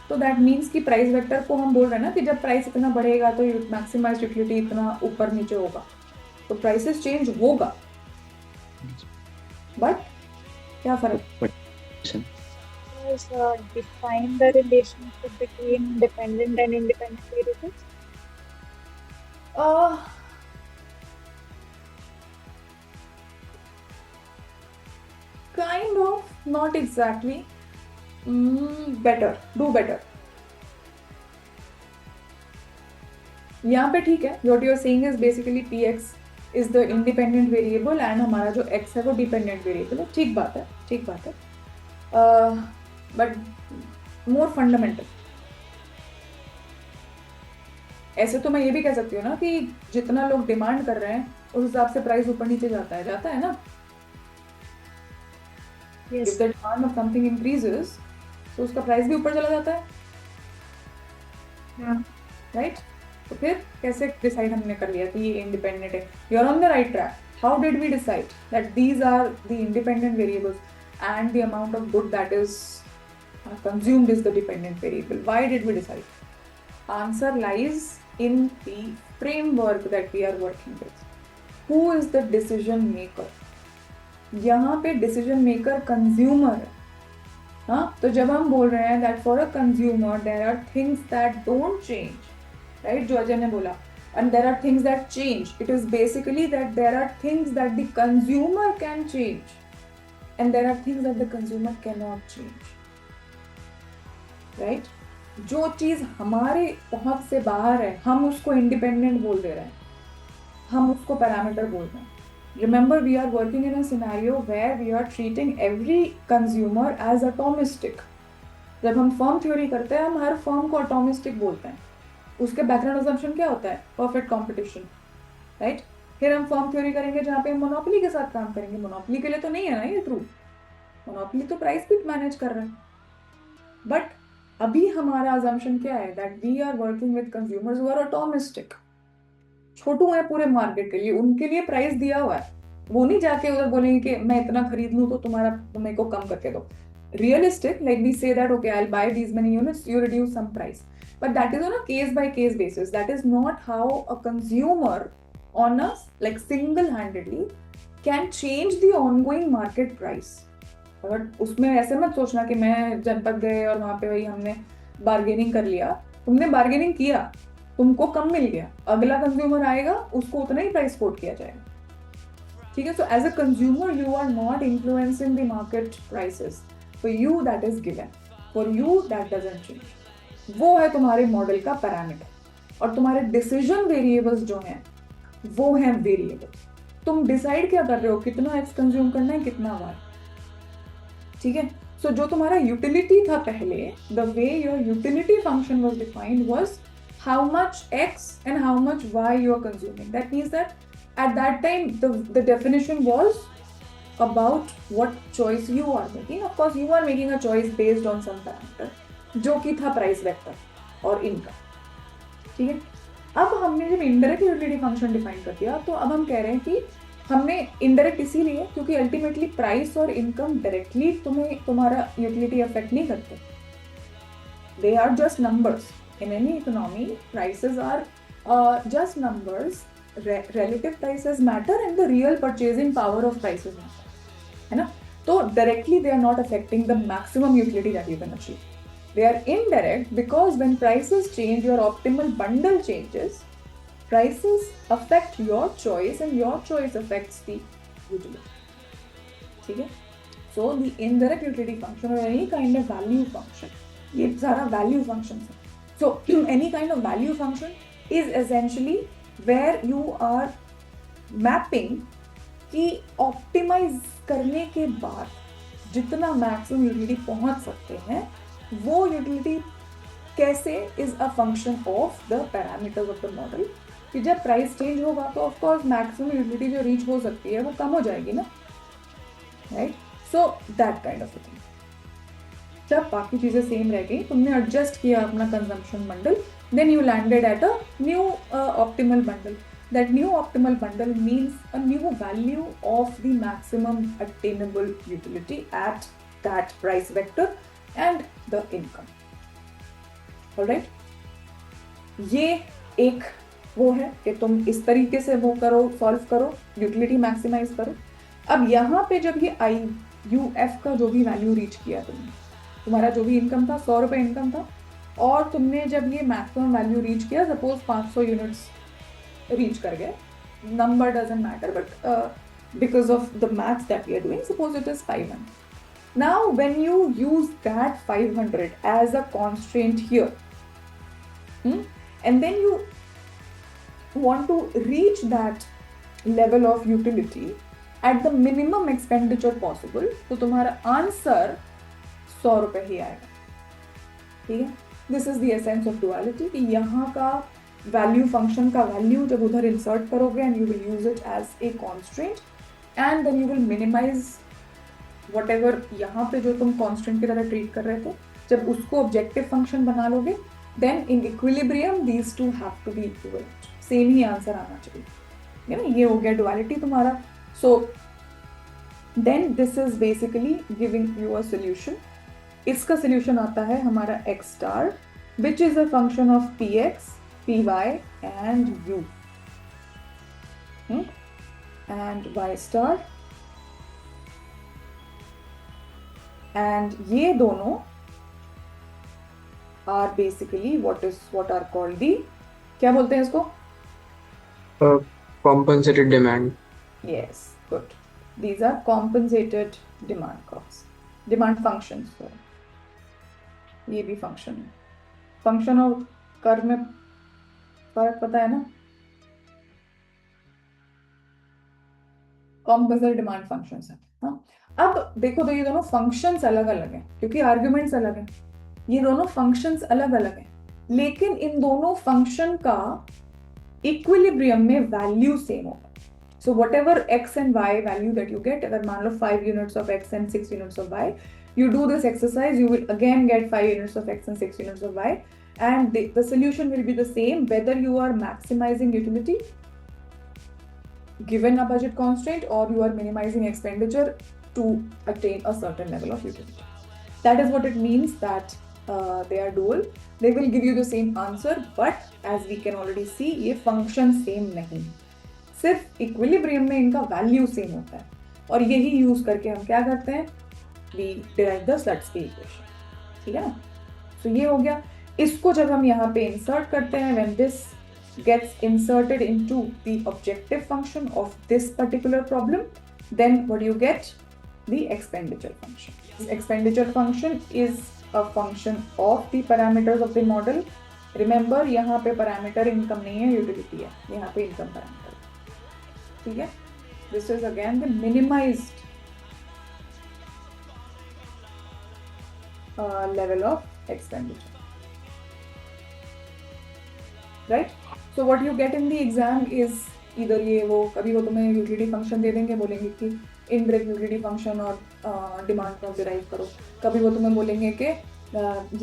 तो दैट मीन्स कि प्राइस वेक्टर को हम बोल रहे हैं ना कि जब प्राइस इतना बढ़ेगा तो मैक्सिमाइज्ड यूटिलिटी इतना ऊपर नीचे होगा, तो प्राइसेस चेंज होगा, बट क्या फर्क? Define the relationship between dependent and independent variables. Kind of, not exactly. Better, do better. यहाँ पे ठीक है. What you are saying is basically px is the independent variable and हमारा जो x है वो dependent variable है. ठीक बात है. But more fundamental. ऐसे तो मैं ये भी कह सकती हूँ ना कि जितना लोग डिमांड कर रहे हैं उस हिसाब से प्राइस ऊपर नीचे जाता है ना. Yes. If the demand of something increases, तो उसका प्राइस भी ऊपर चला जाता है, राइट? तो फिर कैसे डिसाइड हमने कर लिया कि ये इंडिपेंडेंट है? You are on the right track. How did we decide that these are the independent variables and the amount of good that is consumed is the dependent variable? Why did we decide? Answer lies in the framework that we are working with. Who is the decision maker? यहाँ पे decision maker consumer है. हाँ, तो जब हम बोल रहे हैं that for a consumer there are things that don't change, right? जो अजय ने बोला, and there are things that change. It is basically that there are things that the consumer can change, and there are things that the consumer cannot change, right? जो चीज़ हमारे पहुंच से बाहर है हम उसको इंडिपेंडेंट बोल दे रहे हैं, हम उसको पैरामीटर बोल रहे हैं. Remember, we are working in a scenario where we are treating every consumer as atomistic. जब हम फर्म थ्योरी करते हैं हम हर फर्म को atomistic बोलते हैं. उसके बैकग्राउंड assumption क्या होता है? Perfect competition, right? फिर हम फर्म थ्योरी करेंगे जहाँ पे हम मोनोपोली के साथ काम करेंगे. मोनोपोली के लिए तो नहीं है ना ये ट्रू. मोनोपोली तो प्राइस भी मैनेज कर रहे हैं. बट अभी हमारा assumption क्या है? That we are working with consumers who are atomistic. छोटू है पूरे मार्केट के लिए, उनके लिए प्राइस दिया हुआ है. वो नहीं जाके उधर बोलेंगे कि मैं इतना खरीद लूँ तो तुम मेरे को कम करके दो. Realistic, like we say that okay, I'll buy these many units, you reduce some price, but that is on a case by case basis. That is not how a consumer on a like single-handedly can change the ongoing market price. अगर उसमें ऐसे मत सोचना कि मैं जनपद गए और वहां पे वही हमने बार्गेनिंग कर लिया, तुमने बार्गेनिंग किया, तुमको कम मिल गया, अगला कंज्यूमर आएगा उसको उतना ही प्राइस कोट किया जाएगा, ठीक है। So as a consumer you are not influencing the market prices, for you that is given, for you that doesn't change. वो है तुम्हारे मॉडल का पैरामीटर, और तुम्हारे डिसीजन वेरिएबल्स जो हैं वो हैं वेरिएबल। तुम डिसाइड क्या कर रहे हो, कितना एक्स कंज्यूम करना है, कितना वाई, ठीक है। सो जो तुम्हारा यूटिलिटी था पहले, the way your utility function was defined was how much x and how much y you are consuming. That means that at that time the definition was about what choice you are making. Of course you are making a choice based on some parameter जो कि था price vector और income, ठीक है। अब हमने जब indirect utility function define कर दिया, तो अब हम कह रहे हैं कि हमने इनडायरेक्ट इसीलिए क्योंकि अल्टीमेटली प्राइस और इनकम डायरेक्टली तुम्हारा यूटिलिटी अफेक्ट नहीं करते, they are just numbers. In any economy, prices are just numbers. Relative prices matter and the real purchasing power of prices matter, है ना। तो directly they are not affecting the maximum utility that you can achieve. They are indirect because when prices change, your optimal bundle changes. Prices affect your choice and your choice affects the utility, ठीक है। So the indirect utility function or any kind of value function, ये सारा value functions है। So any kind of value function is essentially where you are mapping कि optimize करने के बाद जितना maximum utility पहुंच सकते हैं, वो utility कैसे is a function of the parameters of the model। कि जब price change होगा तो of course maximum utility जो reach हो सकती है वो कम हो जाएगी ना, right? So that kind of a thing। जब बाकी चीजें सेम रह गई, तुमने एडजस्ट किया अपना consumption bundle, then you landed at a new optimal bundle. That new optimal bundle means a new value of the maximum attainable utility at that price vector and the income. Alright, ये एक वो है कि तुम इस तरीके से वो करो, सॉल्व करो, यूटिलिटी मैक्सिमाइज करो। अब यहाँ पे जब ये IUF का जो भी वैल्यू रीच किया तुमने, तुम्हारा जो भी इनकम था 100 रुपये इनकम था, और तुमने जब ये मैक्सिमम वैल्यू रीच किया, सपोज 500 यूनिट्स रीच कर गए, number doesn't matter but because of the maths that we are doing, suppose it is 500। Now when you use that 500 as a constraint here and then you want to reach that level of utility at the minimum expenditure possible, तो तुम्हारा answer 100 रुपये ही आएगा, ठीक है। This is the essence of duality कि यहाँ का value function का वैल्यू जब उधर इंसर्ट करोगे and you will use it as a constant and then you will minimise whatever यहाँ पे जो तुम कॉन्स्टेंट की तरह ट्रीट कर रहे थे, जब उसको ऑब्जेक्टिव फंक्शन बना लोगे, then in equilibrium these two have to be equivalent, same ही आंसर आना चाहिए, है ना। ये हो गया डुअलिटी तुम्हारा। So then this is basically giving you a solution. इसका सोल्यूशन आता है हमारा x star which is a function of px, py and u, and y star, and ये दोनों are basically what are called the, क्या बोलते हैं इसको? Compensated demand. Yes, good. These are compensated demand curves, demand functions. So ये भी function है, function और कर्व में फर्क पता है ना। कॉम्पोजिट डिमांड फंक्शंस है, हाँ। अब देखो तो ये दोनों फंक्शंस अलग अलग हैं क्योंकि आर्ग्यूमेंट्स अलग हैं, ये दोनों फंक्शंस अलग अलग हैं, लेकिन इन दोनों फंक्शन का इक्विलिब्रियम में वैल्यू सेम होगा। So what ever x and y value that you get, अगर मान लो 5 units of x and 6 units of y, you do this exercise, you will again get 5 units of x and 6 units of y, and the solution will be the same whether you are maximizing utility given a budget constraint or you are minimizing expenditure to attain a certain level of utility. That is what it means that they are dual. They will give you the same answer, but as we can already see, ये function same नहीं, सिर्फ equilibrium में इनका value same होता है, और यही use करके हम क्या करते हैं, we derive the Slutsky equation. ठीक है ना? So ये हो गया. इसको जब हम यहाँ पे insert करते हैं, when this gets inserted into the objective function of this particular problem, then what do you get? The expenditure function. This expenditure function is a function of the parameters of the model. Remember, यहाँ पे parameter income नहीं है, utility है. यहाँ पे income parameter है. ठीक है? This is again the minimized level of expenditure. Right? So what you get in the exam is either ये वो कभी वो तुम्हें utility function दे देंगे, बोलेंगे कि indirect utility function और demand curve derive करो. कभी वो तुम्हें बोलेंगे कि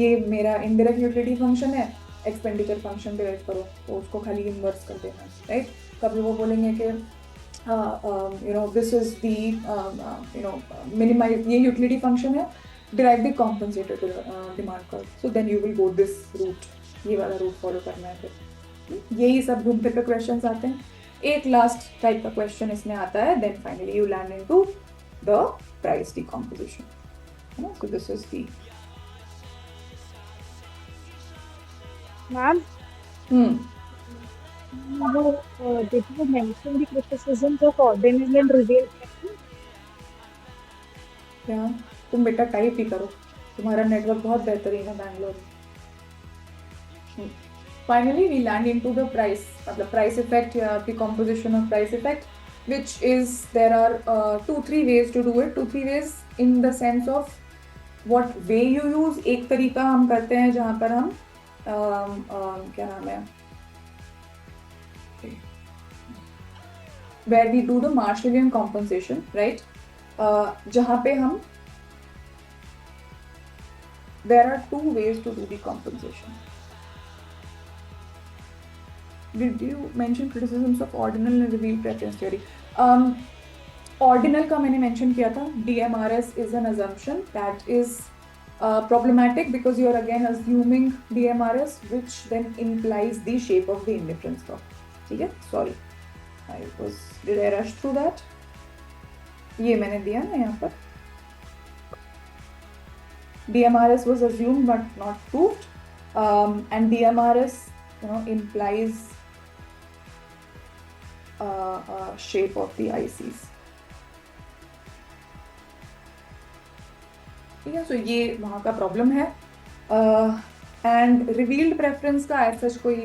ये मेरा indirect utility function है, expenditure function derive करो, तो उसको खाली inverse कर देना. Right? कभी वो बोलेंगे कि this is the minimize, ये utility function है, derive the compensator to demand curve. So then you will go this route, ये वाला route follow करना है फिर. यही सब घूम फिर के questions आते हैं. एक last type का question इसमें आता है, then finally you land into the price decomposition. So this is the Ma'am, did you mention the criticisms of ordinal and revealed preference? क्या तुम बेटा टाइप ही करो, तुम्हारा नेटवर्क बहुत बेहतरीन है बैंगलोर में. Finally, we land into the price, मतलब price effect या the composition of price effect, which is there are 2-3 ways to do it. 2-3 ways in the sense of what way you use. एक तरीका हम करते हैं जहाँ पर हम क्या नाम है, where we do the Marshallian compensation, right? जहाँ पे हम there are 2 ways to do the compensation. Did you mention criticisms of ordinal and revealed preference theory? Ordinal का मैंने mention किया था. DMRS is an assumption that is problematic because you are again assuming DMRS, which then implies the shape of the indifference curve. ठीक है? Sorry, did I rush through that? ये मैंने दिया ना यहाँ पर. DMRS was assumed but not proved, and DMRS implies shape of the ICs. ठीक है, so ये वहाँ का प्रॉब्लम है. And revealed preference का as such कोई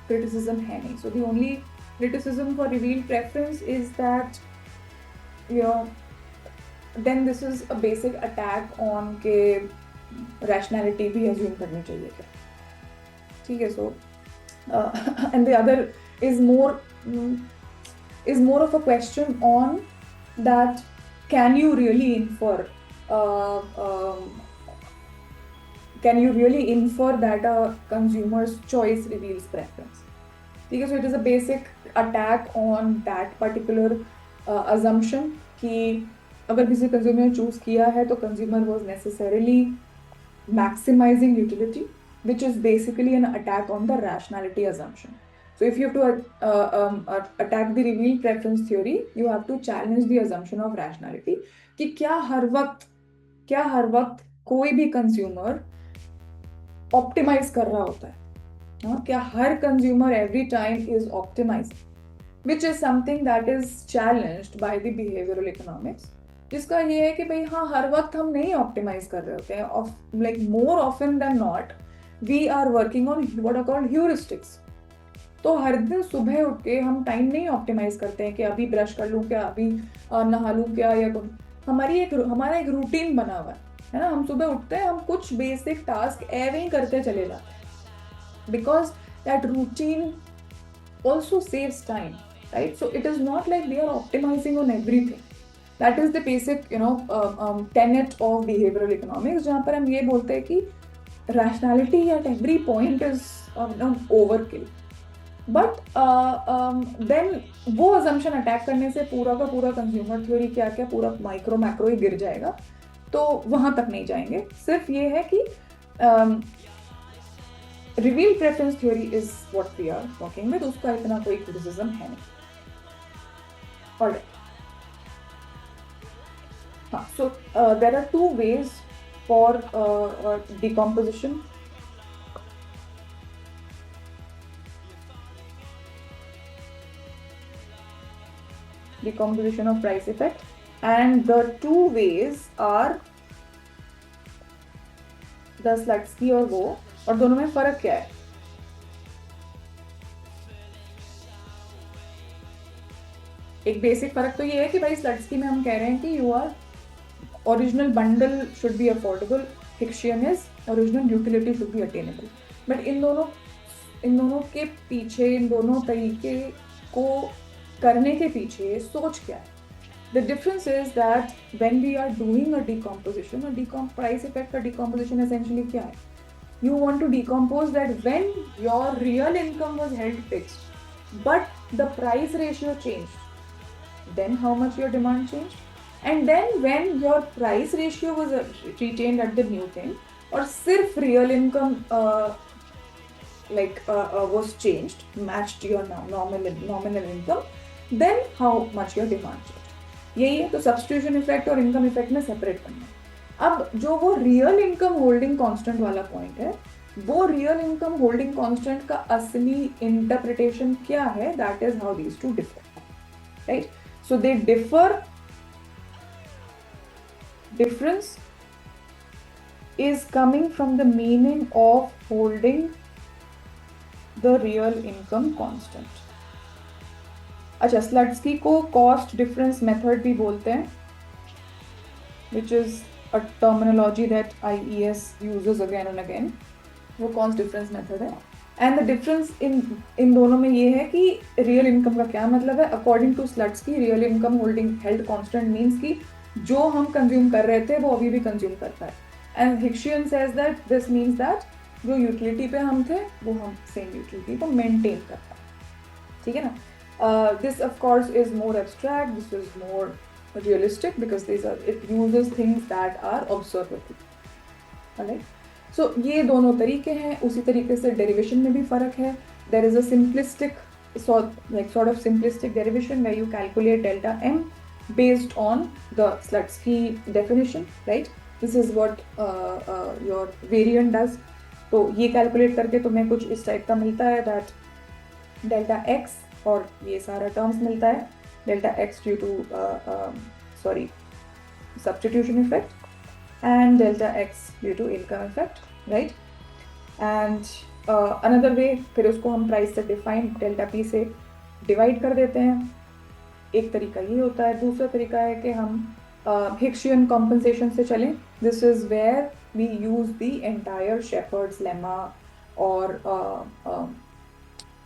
criticism है नहीं. So the only criticism for revealed preference is that then this is a basic attack on के rationality भी assume करनी चाहिए क्या. ठीक है, so and the other is more of a question on that can you really infer that a consumer's choice reveals preference. ठीक है, so it is a basic attack on that particular assumption कि अगर किसी consumer ने choose किया है तो consumer was necessarily maximizing utility, which is basically an attack on the rationality assumption. So if you have to attack the revealed preference theory, you have to challenge the assumption of rationality कि क्या हर वक्त कोई भी consumer optimize कर रहा होता है. क्या हर consumer every time is optimizing, which is something that is challenged by the behavioral economics, जिसका ये है कि भाई हाँ हर वक्त हम नहीं optimize कर रहे होते हैं. Like more often than not we are working on what are called heuristics. तो हर दिन सुबह उठ के हम टाइम नहीं ऑप्टिमाइज करते हैं कि अभी ब्रश कर लूँ क्या, अभी नहा लूँ क्या, या हमारा एक रूटीन बना हुआ है ना. हम सुबह उठते हैं, हम कुछ बेसिक टास्क एवे ही करते चले जाते हैं because that routine also saves time, right. So it is not like we are optimising on everything. That is the basic tenet of behavioural economics, जहाँ पर हम ये बोलते हैं कि rationality at every point is overkill. But then वो assumption attack करने से पूरा का पूरा consumer theory क्या पूरा मैक्रो ही गिर जाएगा. तो वहाँ तक नहीं जाएंगे. सिर्फ ये है कि revealed preference theory is what we are talking with. उसका इतना कोई criticism है नहीं. Alright. So there are two ways for decomposition. Decomposition of price effect, and the two ways are the Slutsky और वो, और दोनों में फर्क क्या है? एक बेसिक फर्क तो ये है कि भाई स्लट्सकी में हम कह रहे हैं कि you are original bundle should be affordable, Hicksian is original utility should be attainable. But इन दोनों के पीछे, इन दोनों तरीके को करने के पीछे सोच क्या है? The difference is that when we are doing a decomposition, price effect का decomposition essentially क्या है? You want to decompose that when your real income was held fixed, but the price ratio changed, then how much your demand changed, and then when your price ratio was retained at the new thing, और सिर्फ real income was changed, matched your nominal income, then how much your demand changed. यही है. तो substitution effect और income effect में separate करना है. अब जो वो रियल इनकम होल्डिंग कांस्टेंट वाला पॉइंट है, वो रियल इनकम होल्डिंग कांस्टेंट का असली इंटरप्रिटेशन क्या है? That is how these two differ, right? So they differ. Difference is coming from the meaning of holding the real income constant. अच्छा, स्लट्सकी को cost difference method भी बोलते हैं, which is a terminology that IES uses again and again. वो cost difference method है. And the difference in दोनों में ये है कि रियल इनकम का क्या मतलब है. According to Slutsky, real income holding held constant means कि जो हम कंज्यूम कर रहे थे वो अभी भी कंज्यूम करता है. And Hicksian says that this means that जो यूटिलिटी पे हम थे वो हम सेम यूटिलिटी को मेंटेन करता है. ठीक है ना? This of course is more abstract, this is more realistic because it uses things that are observable. Alright? So ये दोनों तरीके हैं. उसी तरीके से derivation में भी फर्क है. There is a simplistic sort of simplistic derivation where you calculate delta M based on the Slutsky definition, right? This is what your variant does. तो ये calculate करके तुम्हें कुछ इस टाइप का मिलता है that delta X और ये सारा टर्म्स मिलता है. Delta X due to substitution effect and delta X due to income effect, right? And another way, फिर उसको हम प्राइस से डिफाइन डेल्टा पी से डिवाइड कर देते हैं. एक तरीका ये होता है. दूसरा तरीका है कि हम हिक्शियन कॉम्पनसेशन से चलें. This is where we use the entire Shephard's lemma और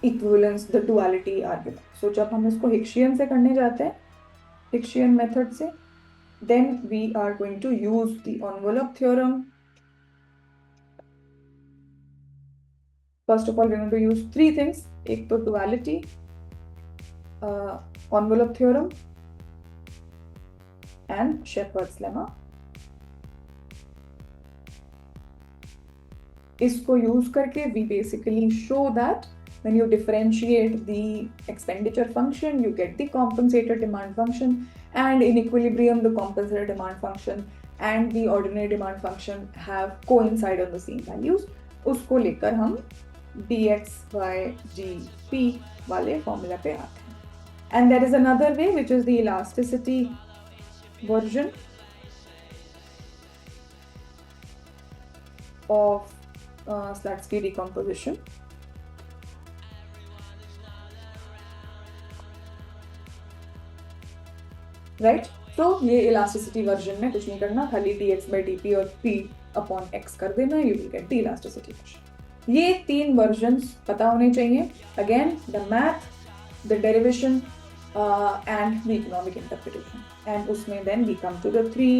equivalence, the duality argument. So जब हम इसको हिक्शियन से करने जाते हैं, हिक्शियन मेथड से, then we are going to use the envelope theorem. First of all we going to use three things. एक तो duality, envelope theorem and Shephard's lemma. इसको यूज करके we basically show that when you differentiate the expenditure function, you get the compensated demand function, and in equilibrium the compensated demand function and the ordinary demand function have coincide on the same values. उसको लेकर हम dx by dp वाले formula पे आते हैं. And there is another way which is the elasticity version of Slutsky decomposition. Right? तो ये elasticity version में कुछ नहीं करना, खाली dx by dp और p अपॉन x कर देना, you will get the elasticity version. ये तीन वर्जन्स पता होने चाहिए. Again the math, the derivation and the economic interpretation. And उसमें then we come to the three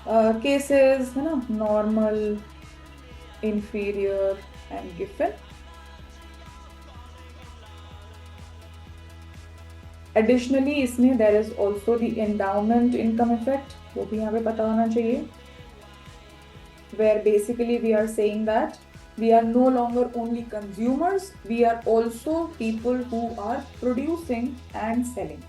cases, है ना? नॉर्मल, इंफीरियर एंड गिवन. एडिशनली इसमें there is also the endowment income effect, वो भी यहाँ पे पता होना चाहिए. Where basically we are saying that we are no longer only consumers, we are also people who are producing and selling.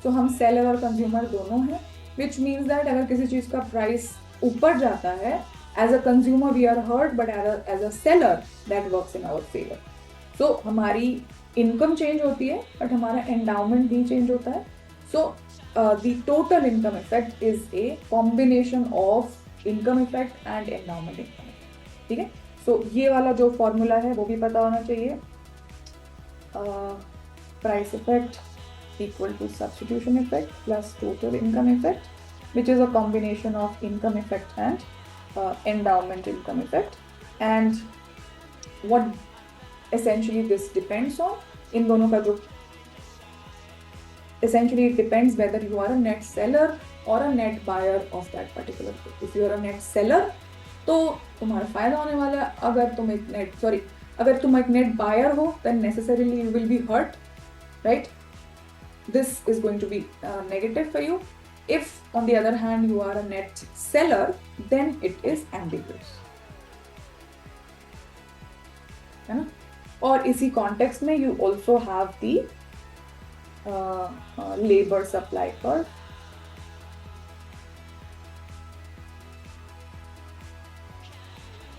तो हम सेलर और कंज्यूमर दोनों हैं. which means that अगर किसी चीज़ का price ऊपर जाता है, as a consumer we are hurt, but as a seller that works in our favor. So हमारी income change होती है, but हमारा endowment भी change होता है. So the total income effect is a combination of income effect and endowment income. ठीक है? So ये वाला जो formula है वो भी पता होना चाहिए. Price effect equal to substitution effect plus total income effect, which is a combination of income effect and endowment income effect. And what essentially this depends on, in दोनों का जो essentially it depends whether you are a net seller or a net buyer of that particular good. If you are a net seller, तो तुम्हारा फायदा होने वाला है. अगर तुम एक net buyer हो, then necessarily you will be hurt, right? This is going to be negative for you. If on the other hand you are a net seller, then it is ambiguous, है ना? और इसी context में you also have the labor supply curve.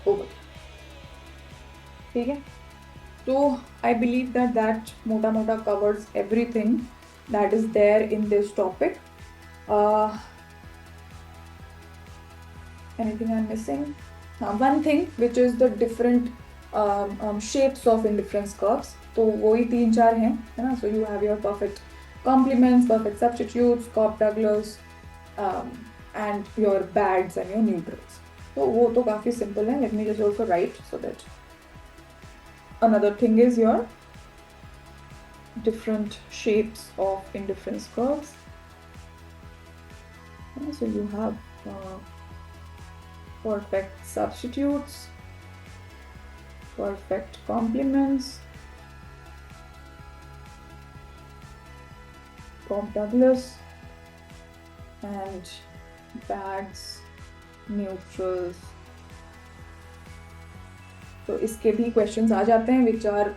Over. ठीक है? So I believe that मोटा मोटा covers everything that is there in this topic. Anything I'm missing? One thing which is the different shapes of indifference curves. तो वही 3-4 हैं, है ना? So you have your perfect complements, perfect substitutes, Cobb-Douglas, and your bads and your neutrals. तो वो तो काफी simple है. Let me just also write so that another thing is your different shapes of indifference curves. So you have perfect substitutes, perfect complements, Cobb-Douglas, and bads, neutrals. तो इसके भी questions आ जाते हैं which are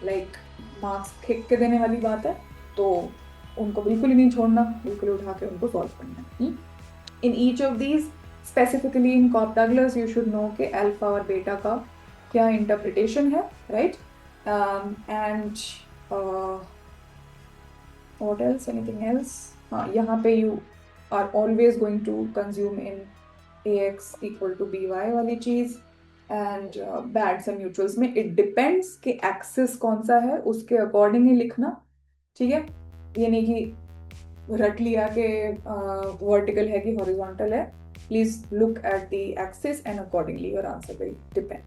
like मार्क्स फेंक के देने वाली बात है, तो उनको बिल्कुल ही नहीं छोड़ना, बिल्कुल उठा के उनको सॉल्व करना है. In each of these, specifically in Cobb-Douglas, you should know कि अल्फा और बीटा का क्या इंटरप्रिटेशन है, right? And what else, anything else? हाँ, यहाँ पे you are always going to consume in AX equal to BY वाली चीज़. एंड बैड्स एंड न्यूट्रल्स में इट डिपेंड्स कि एक्सिस कौन सा है, उसके अकॉर्डिंग ही लिखना. ठीक है? ये नहीं कि रट लिया कि वर्टिकल है कि हॉरिजॉन्टल है. Please look at the axis and accordingly your answer will depend.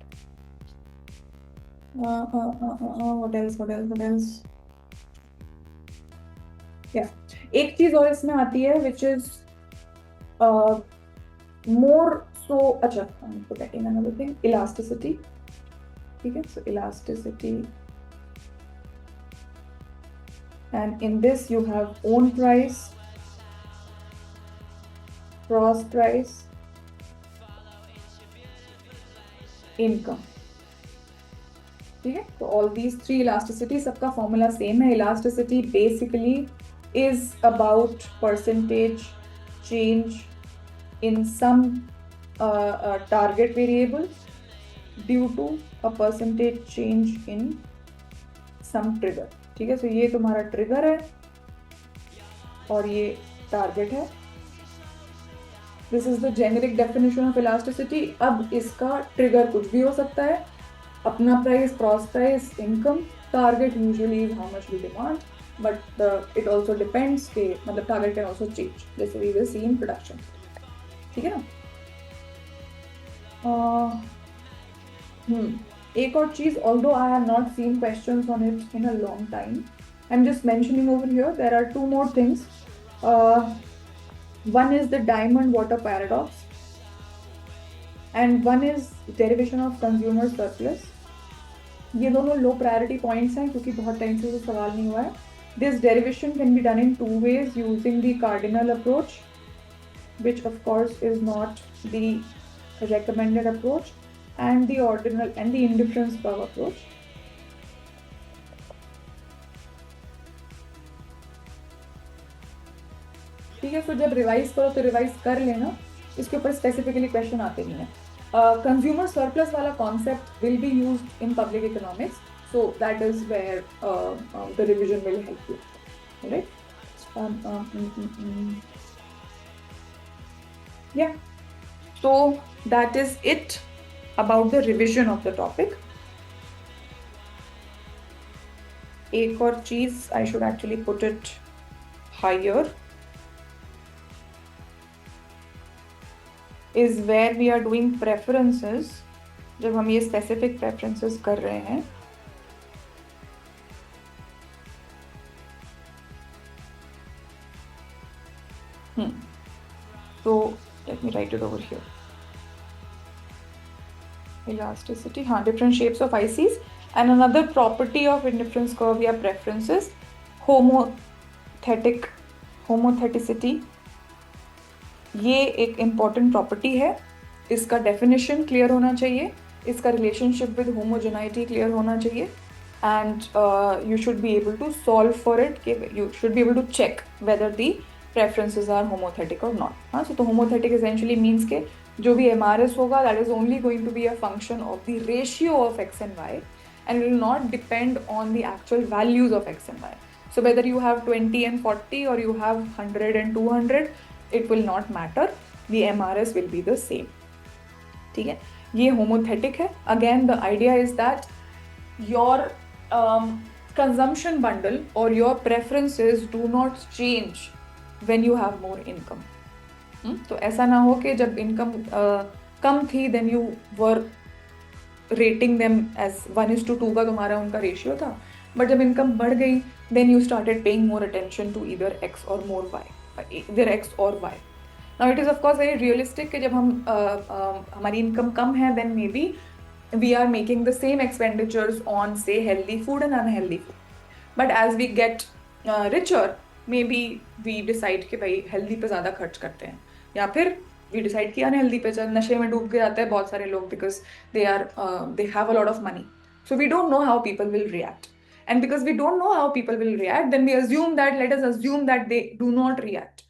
What else? या एक चीज और इसमें आती है विच इज मोर so अच्छा, I'm forgetting another thing, elasticity. ठीक है? So elasticity, and in this you have own price, cross price, income. ठीक है? तो all these three elasticity, सबका formula same है. Elasticity basically is about percentage change in some target variable due to a percentage change in some trigger. ठीक है? तो ये तुम्हारा ट्रिगर है और ये टारगेट है. This is the generic definition of elasticity. अब इसका ट्रिगर कुछ भी हो सकता है, अपना price, cross price, income. Target usually is how much we demand, but it also depends के मतलब टारगेट कैन ऑल्सो चेंज, जैसे we will see in production. ठीक है ना? एक और चीज, although I have not seen questions on it in a long time, I'm just mentioning over here, there are two more things. One is the diamond water paradox, and one is derivation of consumer surplus. ये दोनों low priority points हैं क्योंकि बहुत time से तो सवाल नहीं हुआ है. This derivation can be done in two ways, using the cardinal approach, which of course is not the recommended approach, and the ordinal and the indifference curve approach. ठीक ठीक है, so जब रिवाइज करो तो रिवाइज कर लेना, इसके ऊपर स्पेसिफिकली क्वेश्चन आते नहीं है. कंज्यूमर सरप्लस वाला concept will be used in public economics, so that is where the revision will help you. All right. Yeah. So that is it about the revision of the topic. एक और चीज, I should actually put it higher, is where we are doing preferences. जब हम ये specific preferences कर रहे हैं, so let me write it over here. Elasticity, different shapes of ICs, and another property of indifference curve या preferences, homotheticity. ये एक important property है, इसका definition clear होना चाहिए, इसका relationship with homogeneity clear होना चाहिए, and you should be able to solve for it. You should be able to check whether the preferences are homothetic or not. So the homothetic essentially means के जो भी MRS होगा, that is only going to be a function of the ratio of x and y, and it will not depend on the actual values of x and y. So whether you have 20 and 40 or you have 100 and 200, it will not matter. The MRS will be the same. ठीक है, ये homothetic है. Again, the idea is that your consumption bundle or your preferences do not change when you have more income. तो ऐसा ना हो कि जब इनकम कम थी then you were rating them as 1:2 का तुम्हारा उनका रेशियो था, बट जब इनकम बढ़ गई then you started paying more attention to either x or more y, either x or y. Now it is of course very realistic कि जब हम हमारी इनकम कम है then maybe we are making the same expenditures on say healthy food and unhealthy food, but as we get richer maybe we decide कि भाई healthy पे ज़्यादा खर्च करते हैं, या फिर we decide कि unhealthy पे चल, नशे में डूब के जाते हैं बहुत सारे लोग because they have a lot of money. So we don't know how people will react, and because we don't know how people will react, then we assume that, let us assume that they do not react.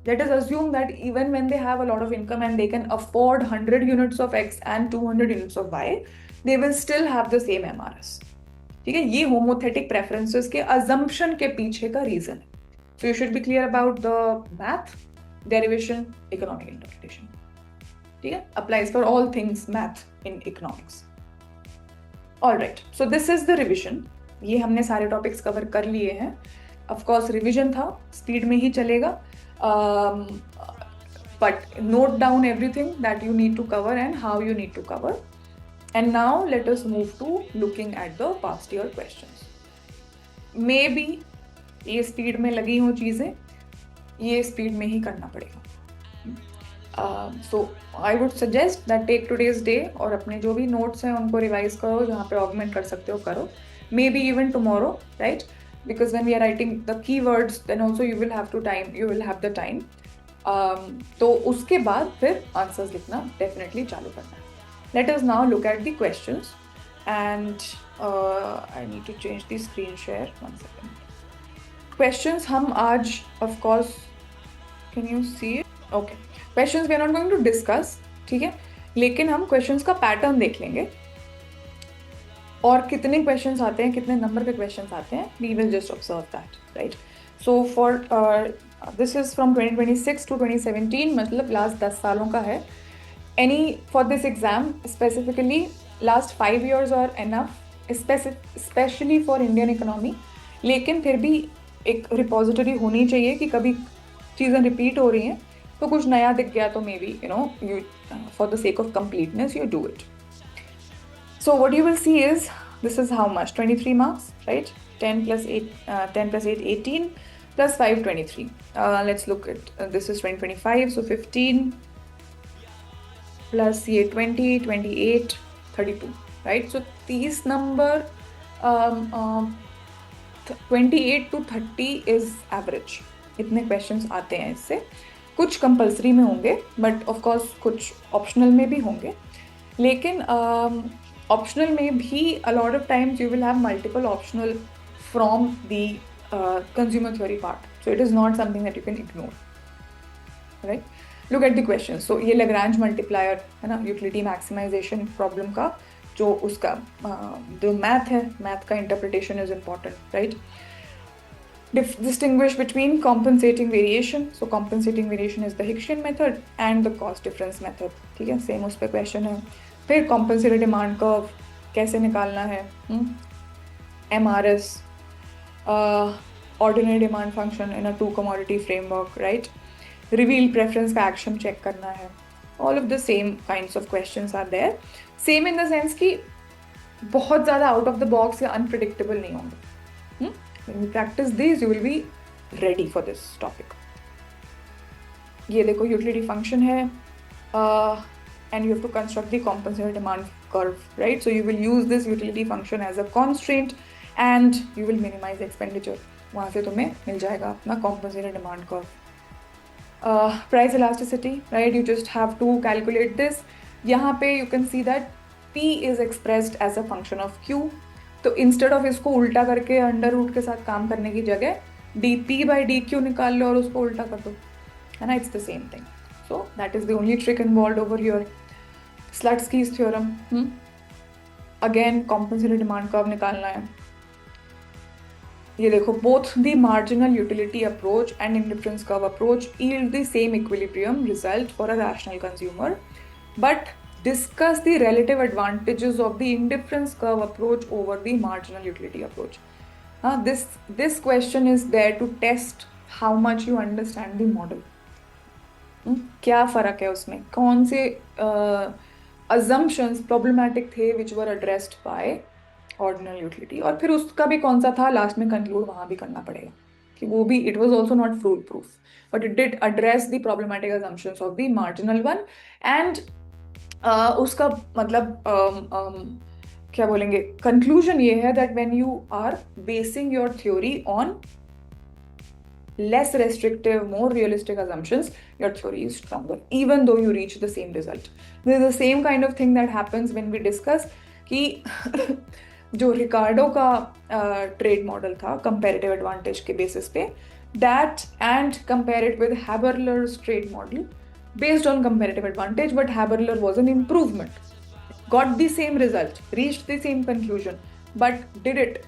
Let us assume that even when they have a lot of income and they can afford 100 units of X and 200 units of Y, they will still have the same MRS. ठीक है, ये homothetic preferences के assumption के पीछे का reason है. So you should be clear about the math, derivation, economic interpretation. ठीक है, applies for all things math in economics. All right, so this is the revision. ये हमने सारे topics cover कर लिए हैं. Of course revision था, speed में ही चलेगा. But note down everything that you need to cover and how you need to cover. And now let us move to looking at the past year questions. Maybe ये speed में लगी हो चीज़ें, ये speed में ही करना पड़ेगा. So I would suggest that take today's day और अपने जो भी notes हैं उनको revise करो, जहाँ पे augment कर सकते हो करो. Maybe even tomorrow, right? Because when we are writing the keywords, then also you will have the time. तो उसके बाद फिर answers लिखना definitely चालू करना है. Let us now look at the questions, and I need to change the screen share. 1 second. Questions हम आज, of course, can you see it? Okay. Questions we are not going to discuss, ठीक है? लेकिन हम questions का pattern देख लेंगे. और कितने क्वेश्चंस आते हैं, कितने नंबर के क्वेश्चंस आते हैं, we will just observe that, right? So for this is from 2026 to 2017, मतलब last 10 सालों का है. For this exam specifically, last 5 years are enough, especially for Indian economy. लेकिन फिर भी एक रिपोजिटरी होनी चाहिए कि कभी चीज़ें रिपीट हो रही हैं तो कुछ नया दिख गया तो maybe you for the sake of completeness you do it. So what you will see is, this is how much? 23 marks, right? 10 plus 8, 18, plus 5, 23. Let's look at, this is 2025, so 15, plus 20, 28, 32, right? So these number, 28 to 30 is average. इतने questions आते हैं इससे. कुछ compulsory में होंगे, but of course कुछ optional में भी होंगे. लेकिन optional में भी a lot of times you will have multiple optional from the consumer theory part. So it is not something that you can ignore. Right. Look at the question. So ये Lagrange multiplier है ना, utility maximisation problem का जो उसका जो math है, math का interpretation is important, right. Distinguish between compensating variation. So compensating variation is the Hicksian method and the cost difference method. ठीक है, सेम उस पर क्वेश्चन है. फिर compensated demand curve कैसे निकालना है, MRS, ordinary demand function in a two commodity framework, right. Reveal preference का action check करना है. All of the same kinds of questions are there. Same in the sense कि बहुत ज़्यादा out of the box या unpredictable नहीं होंगे. When you practice these, you will be ready for this topic. ये देखो utility function है, and you have to construct the compensated demand curve, right? So you will use this utility function as a constraint, and you will minimize expenditure. वहाँ से तुम्हें मिल जाएगा अपना compensated demand curve. Price elasticity, right? You just have to calculate this. यहाँ पे you can see that P is expressed as a function of Q. तो instead of इसको उल्टा करके अंडर रूट के साथ काम करने की जगह dp/dq निकाल लो और उसको उल्टा कर दो, है ना. It's the same thing. So that is the only trick involved over your Slutsky's theorem. Again compensated demand curve निकालना है. ये देखो, both the marginal utility approach and indifference curve approach yield the same equilibrium result for a rational consumer, but discuss the relative advantages of the indifference curve approach over the marginal utility approach. This question is there to test how much you understand the model. क्या फर्क है उसमें, कौन से assumptions problematic थे which were addressed by ordinal utility, और फिर उसका भी कौन सा था लास्ट में कंक्लूड वहाँ भी करना पड़ेगा कि वो भी it was also not foolproof, but it did address the problematic assumptions of the marginal one. And उसका मतलब क्या बोलेंगे, कंक्लूजन ये है that when you are basing your theory on less restrictive, more realistic assumptions, your theory is stronger, even though you reach the same result. This is the same kind of thing that happens when we discuss कि जो रिकार्डो का trade model था comparative advantage के basis पे, that and compare it with Haberler's trade model based on comparative advantage, but Haberler was an improvement, got the same result, reached the same conclusion, but did it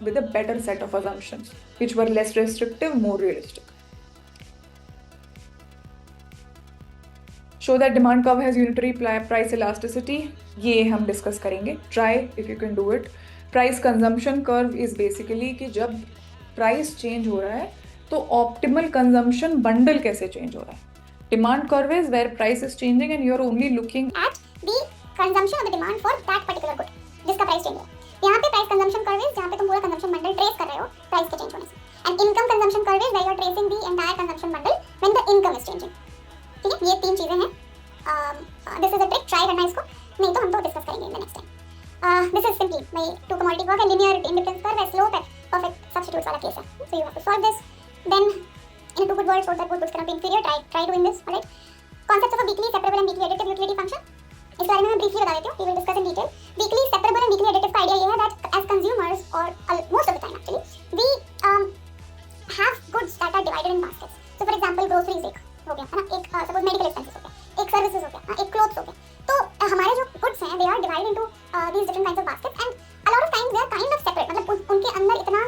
with a better set of assumptions which were less restrictive, more realistic. Show that demand curve has unitary price elasticity. ये हम discuss करेंगे. Try if you can do it. Price consumption curve is basically कि जब price change हो रहा है तो optimal consumption bundle कैसे चेंज हो रहा है. Demand curve is where price is changing and you're only looking at the consumption or the demand for that particular good जिसका प्राइस चेंज हो. यहाँ पे प्राइस कंजम्पशन कर्व इज जहाँ पे तुम पूरा कंजम्पशन बंडल ट्रेस कर रहे हो प्राइस के चेंज होने से. And income consumption curve is where you are tracing the entire consumption bundle when the income is changing. ठीक है, ये तीन चीजें हैं. This is a trick, try करना इसको, नहीं तो हम तो डिस्कस करेंगे in the next time. This is simply भाई टू कमोडिटी वर्क है, लीनियर इंडिफरेंस कर्व है, स्लोप है, परफेक्ट सब्स्टिट्यूट वाला केस है. So you have to solve this. Then in two good words, so that good cannot be inferior. Try doing this. Alright. Concepts of a weakly separable and weakly additive utility function. इस बारे में मैं briefly बता देती हूँ. We will discuss in detail. Weakly separable and weakly additive का idea ये है that as consumers or most of the time actually we have goods that are divided in baskets. So for example groceries एक हो गया है ना, एक suppose medical expenses हो गया, एक services हो गया, एक clothes हो गया. तो हमारे जो goods हैं they are divided into these different kinds of baskets and a lot of times they are kind of separate. मतलब उनके अंदर इतना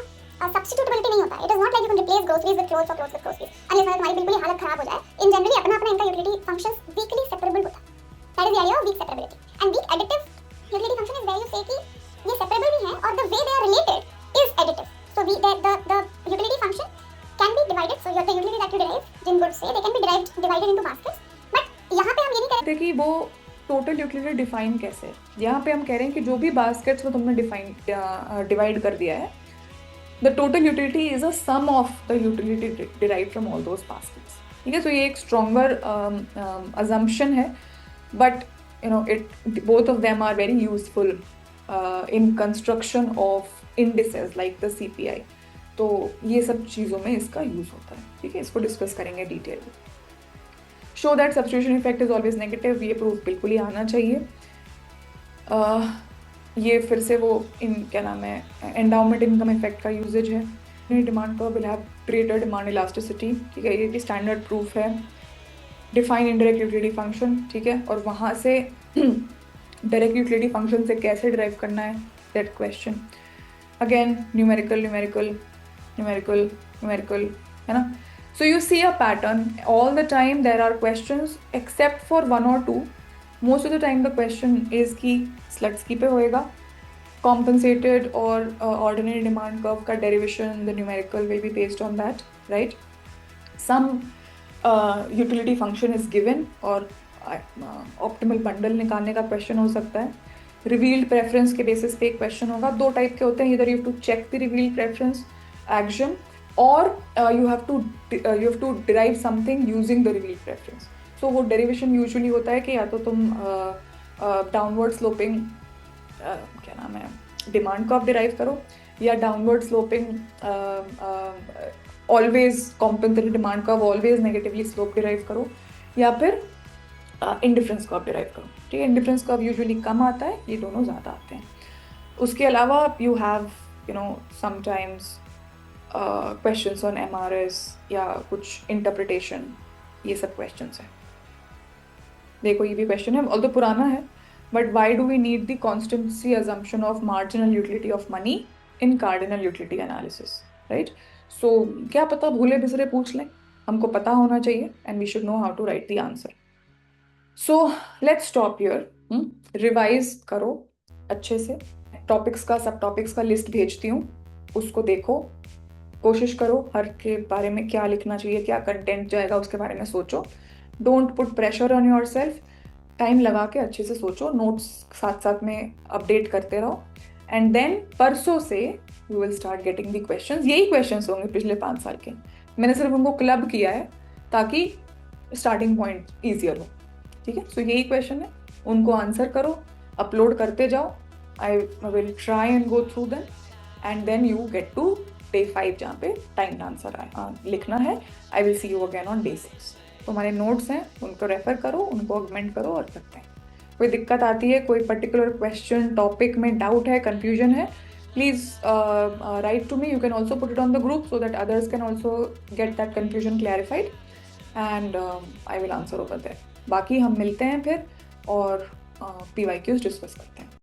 सब्स्टिट्यूटेबिलिटी नहीं होता है. It is not like you can replace groceries with clothes और clothes with groceries unless तुम्हारी बिल्कुल ही हालत खराब हो जाए. इन जनरली अपना अपना इनका यूटिलिटी फंक्शंस वीकली सेपरेबल होता है. That is the idea of weak separability. And weak additive utility function is where you say कि ये सेपरेबल भी हैं और the way they are related is additive. So we the utility function can be divided. So the utility that you derive जिन goods से they can be divided into baskets. But यहां पे हम ये नहीं कहते कि वो टोटल यूटिलिटी डिफाइन कैसे है. यहाँ पे हम कह रहे हैं कि जो भी बास्केट्स में तुमने डिवाइड कर दिया है, the total utility is a sum of the utility derived from all those baskets. ठीक है, so ये एक stronger assumption है, but you know both of them are very useful in construction of indices like the CPI. तो ये सब चीज़ों में इसका यूज होता है. ठीक है, इसको डिस्कस करेंगे डिटेल में. Show that substitution effect is always negative. ये प्रूफ बिल्कुल ही आना चाहिए. ये फिर से वो क्या नाम है, एंडाउमेंट इनकम इफेक्ट का यूजेज है. Demand curve will have greater demand elasticity. ठीक है, ये भी स्टैंडर्ड प्रूफ है. डिफाइन इनडायरेक्ट यूटिलिटी फंक्शन, ठीक है, और वहाँ से डायरेक्ट यूटिलिटी फंक्शन से कैसे ड्राइव करना है that question. Again numerical numerical numerical numerical, है ना. So you see a pattern all the time. There are questions except for one or two. Most of the time the question is कि Slutsky पे होएगा. Compensated or ordinary demand curve का derivation, the numerical will be based on that, right? Some utility function is given और optimal bundle निकालने का question हो सकता है. Revealed preference के basis पे एक question होगा. दो type के होते हैं. Either you have to check the revealed preference axiom or you have to derive something using the revealed preference. So वो derivation usually होता है कि या तो तुम downward sloping क्या नाम है demand curve derive करो, या downward sloping always compensated demand curve always negatively slope derive करो, या फिर indifference curve derive करो. ठीक है, indifference curve usually कम आता है, ये दोनों ज़्यादा आते हैं. उसके अलावा you have sometimes questions on MRS या कुछ interpretation, ये सब questions हैं. देखो ये भी question है, although पुराना है, but why do we need the constancy assumption of marginal utility of money in cardinal utility analysis, right? So क्या पता भूले बिसरे पूछ लें, हमको पता होना चाहिए and we should know how to write the answer. So let's stop here. Revise करो अच्छे से, topics का सब topics का list भेजती हूँ, उसको देखो, कोशिश करो हर के बारे में क्या लिखना चाहिए, क्या कंटेंट जाएगा उसके बारे में सोचो. Don't put pressure on your self, time लगा के अच्छे से सोचो, नोट्स साथ साथ में अपडेट करते रहो. एंड देन परसों से you will start getting the questions. यही क्वेश्चंस होंगे पिछले 5 साल के, मैंने सिर्फ उनको क्लब किया है ताकि स्टार्टिंग पॉइंट ईजियर हो. ठीक है, सो यही क्वेश्चन है, उनको आंसर करो, अपलोड करते जाओ. I will try and go through them and then you get to day 5 जहाँ पे टाइम आंसर लिखना है. I will see you again on day 6. तो हमारे नोट्स हैं, उनको रेफर करो, उनको ऑगमेंट करो और करते हैं. कोई दिक्कत आती है, कोई पर्टिकुलर क्वेश्चन टॉपिक में डाउट है, कन्फ्यूजन है, please write to me. You can also put it on the group so that others can also get that confusion clarified and I will answer over there. बाकी हम मिलते हैं फिर और PYQs discuss करते हैं.